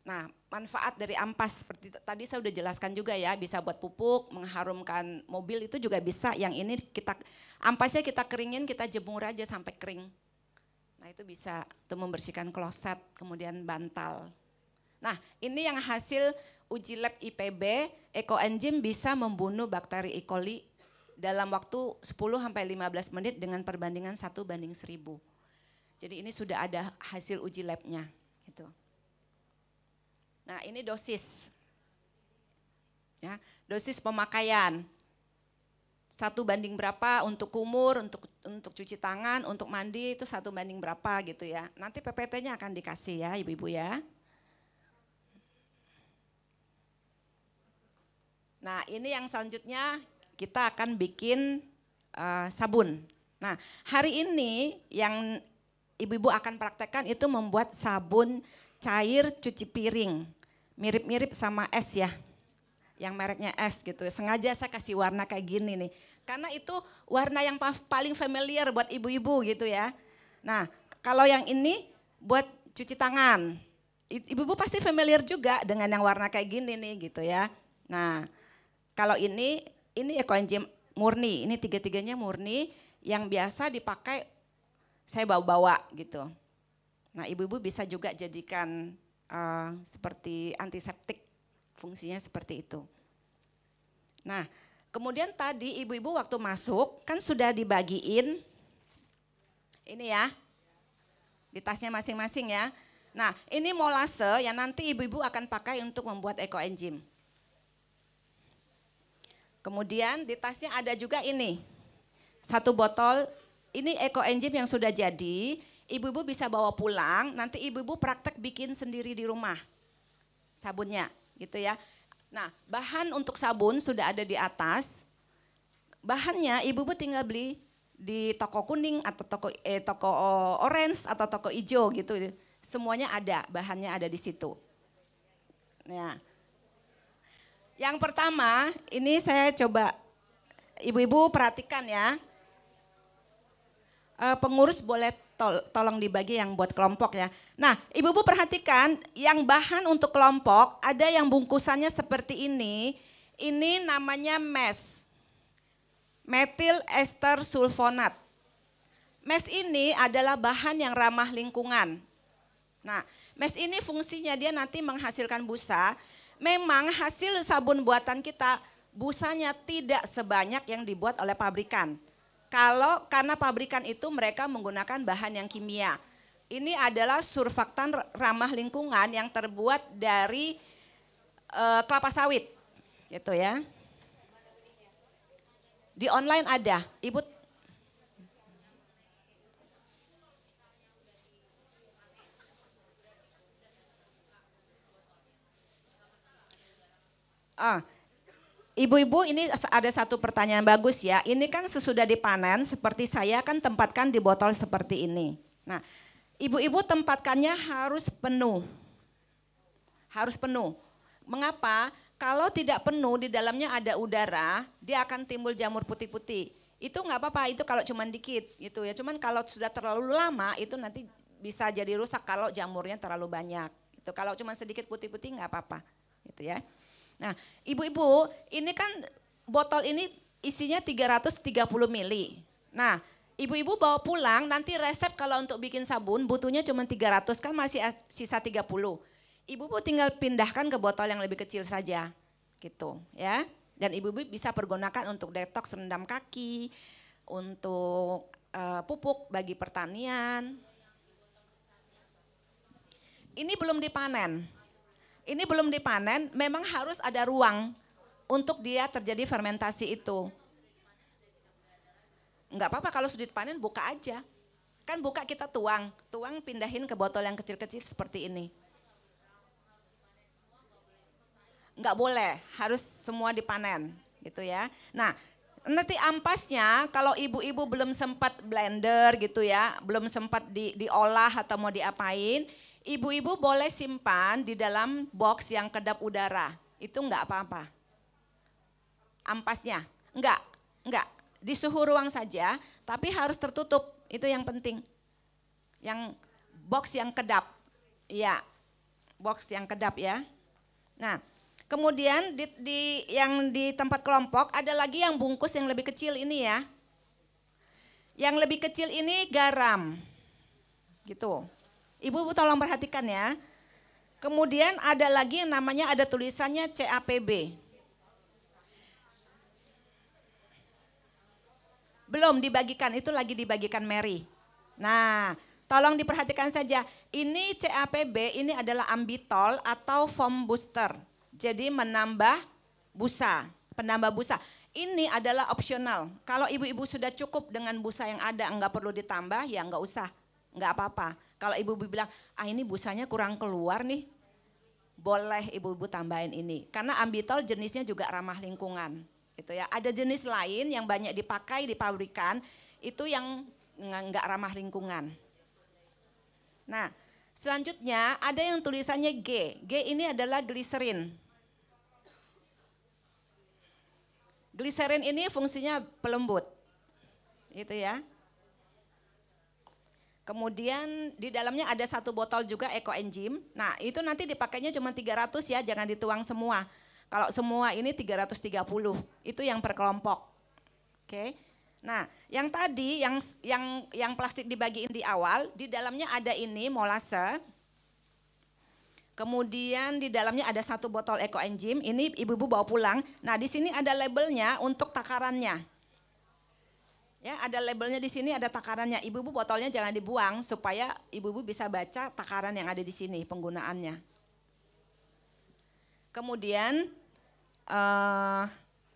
Nah manfaat dari ampas seperti tadi saya udah jelaskan juga ya, bisa buat pupuk, mengharumkan mobil itu juga bisa. Yang ini ampasnya kita keringin, kita jemur aja sampai kering. Nah itu bisa untuk membersihkan kloset, kemudian bantal. Nah ini yang hasil uji lab IPB, ekoenzim bisa membunuh bakteri E. coli dalam waktu 10-15 menit dengan perbandingan 1:1000. Jadi ini sudah ada hasil uji labnya. Gitu. Nah ini dosis, ya, dosis pemakaian. 1 banding berapa untuk kumur, untuk cuci tangan, untuk mandi itu 1 banding berapa gitu ya. Nanti PPT-nya akan dikasih ya ibu-ibu ya. Nah ini yang selanjutnya kita akan bikin sabun. Nah hari ini yang ibu-ibu akan praktekkan itu membuat sabun cair cuci piring. Mirip-mirip sama es ya. yang mereknya S gitu. Sengaja saya kasih warna kayak gini nih. Karena itu warna yang paling familiar buat ibu-ibu gitu ya. Nah, kalau yang ini buat cuci tangan. Ibu-ibu pasti familiar juga dengan yang warna kayak gini nih gitu ya. Nah, kalau ini ekoenzim murni. Ini tiga-tiganya murni yang biasa dipakai saya bawa-bawa gitu. Nah, ibu-ibu bisa juga jadikan seperti antiseptik, fungsinya seperti itu. Nah, kemudian tadi ibu-ibu waktu masuk kan sudah dibagiin ini ya, di tasnya masing-masing ya. Nah, ini molase yang nanti ibu-ibu akan pakai untuk membuat ekoenzim. Kemudian di tasnya ada juga ini, 1 botol, ini ekoenzim yang sudah jadi. Ibu-ibu bisa bawa pulang, nanti ibu-ibu praktek bikin sendiri di rumah sabunnya gitu ya. Nah, bahan untuk sabun sudah ada di atas. Bahannya ibu-ibu tinggal beli di toko kuning atau toko orange atau toko hijau gitu. Semuanya ada, bahannya ada di situ. Nah, yang pertama ini saya coba ibu-ibu perhatikan ya. Pengurus boleh tolong dibagi yang buat kelompok ya. Nah, ibu-ibu perhatikan yang bahan untuk kelompok ada yang bungkusannya seperti ini. Ini namanya MES, metil ester sulfonat. MES ini adalah bahan yang ramah lingkungan. Nah, MES ini fungsinya dia nanti menghasilkan busa. Memang hasil sabun buatan kita busanya tidak sebanyak yang dibuat oleh pabrikan. Karena pabrikan itu mereka menggunakan bahan yang kimia. Ini adalah surfaktan ramah lingkungan yang terbuat dari kelapa sawit, gitu ya. Di online ada, ibu. Ibu-ibu ini ada satu pertanyaan bagus ya. Ini kan sesudah dipanen seperti saya kan tempatkan di botol seperti ini. Nah, ibu-ibu tempatkannya harus penuh. Harus penuh. Mengapa? Kalau tidak penuh di dalamnya ada udara, dia akan timbul jamur putih-putih. Itu nggak apa-apa, itu kalau cuma dikit gitu ya. Cuman kalau sudah terlalu lama itu nanti bisa jadi rusak kalau jamurnya terlalu banyak. Itu kalau cuma sedikit putih-putih nggak apa-apa, gitu ya. Nah, ibu-ibu, ini kan botol ini isinya 330 ml. Nah, ibu-ibu bawa pulang, nanti resep kalau untuk bikin sabun butuhnya cuma 300, kan masih sisa 30. Ibu-ibu tinggal pindahkan ke botol yang lebih kecil saja, gitu ya. Dan ibu-ibu bisa pergunakan untuk detoks rendam kaki, untuk pupuk bagi pertanian. Ini belum dipanen. Ini belum dipanen, memang harus ada ruang untuk dia terjadi fermentasi itu. Enggak apa-apa kalau sudah dipanen buka aja. Kan buka kita tuang pindahin ke botol yang kecil-kecil seperti ini. Enggak boleh, harus semua dipanen gitu ya. Nah, nanti ampasnya kalau ibu-ibu belum sempat blender gitu ya, belum sempat diolah atau mau diapain, ibu-ibu boleh simpan di dalam box yang kedap udara, itu enggak apa-apa. Ampasnya, enggak, di suhu ruang saja, tapi harus tertutup, itu yang penting. Yang box yang kedap, ya, box yang kedap ya. Nah, kemudian yang di tempat kelompok ada lagi yang bungkus yang lebih kecil ini ya. Yang lebih kecil ini garam, gitu. Ibu tolong perhatikan ya. Kemudian ada lagi yang namanya ada tulisannya CAPB. Belum dibagikan, itu lagi dibagikan Mary. Nah, tolong diperhatikan saja. Ini CAPB ini adalah ambitol atau foam booster. Jadi menambah busa, penambah busa. Ini adalah opsional. Kalau ibu-ibu sudah cukup dengan busa yang ada, enggak perlu ditambah, ya enggak usah. Enggak apa-apa. Kalau ibu-ibu bilang, ini busanya kurang keluar nih, boleh ibu-ibu tambahin ini. Karena ambitol jenisnya juga ramah lingkungan. Gitu ya. Ada jenis lain yang banyak dipakai di pabrikan, itu yang enggak ramah lingkungan. Nah, selanjutnya ada yang tulisannya G. G ini adalah gliserin. Gliserin ini fungsinya pelembut. Gitu ya. Kemudian di dalamnya ada 1 botol juga ekoenzim. Nah, itu nanti dipakainya cuma 300 ya, jangan dituang semua. Kalau semua ini 330, itu yang per kelompok. Oke. Nah, yang tadi yang plastik dibagiin di awal, di dalamnya ada ini molase. Kemudian di dalamnya ada 1 botol ekoenzim, ini ibu-ibu bawa pulang. Nah, di sini ada labelnya untuk takarannya. Ya, ada labelnya di sini, ada takarannya. Ibu-ibu botolnya jangan dibuang supaya ibu-ibu bisa baca takaran yang ada di sini penggunaannya. Kemudian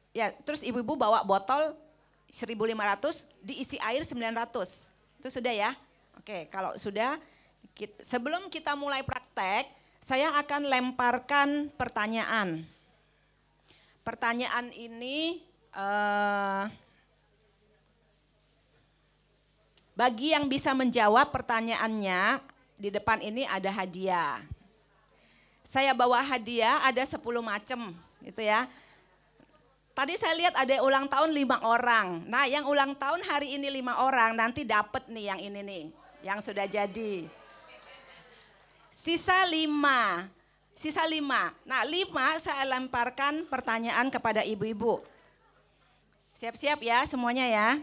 ya, terus ibu-ibu bawa botol 1.500 diisi air 900. Itu sudah ya? Oke, kalau sudah, sebelum kita mulai praktek, saya akan lemparkan pertanyaan. Pertanyaan ini bagi yang bisa menjawab pertanyaannya, di depan ini ada hadiah. Saya bawa hadiah ada 10 macam, gitu ya. Tadi saya lihat ada ulang tahun 5 orang. Nah, yang ulang tahun hari ini 5 orang, nanti dapat nih yang ini nih, yang sudah jadi. Sisa 5. Nah, 5 saya lemparkan pertanyaan kepada ibu-ibu. Siap-siap ya semuanya ya.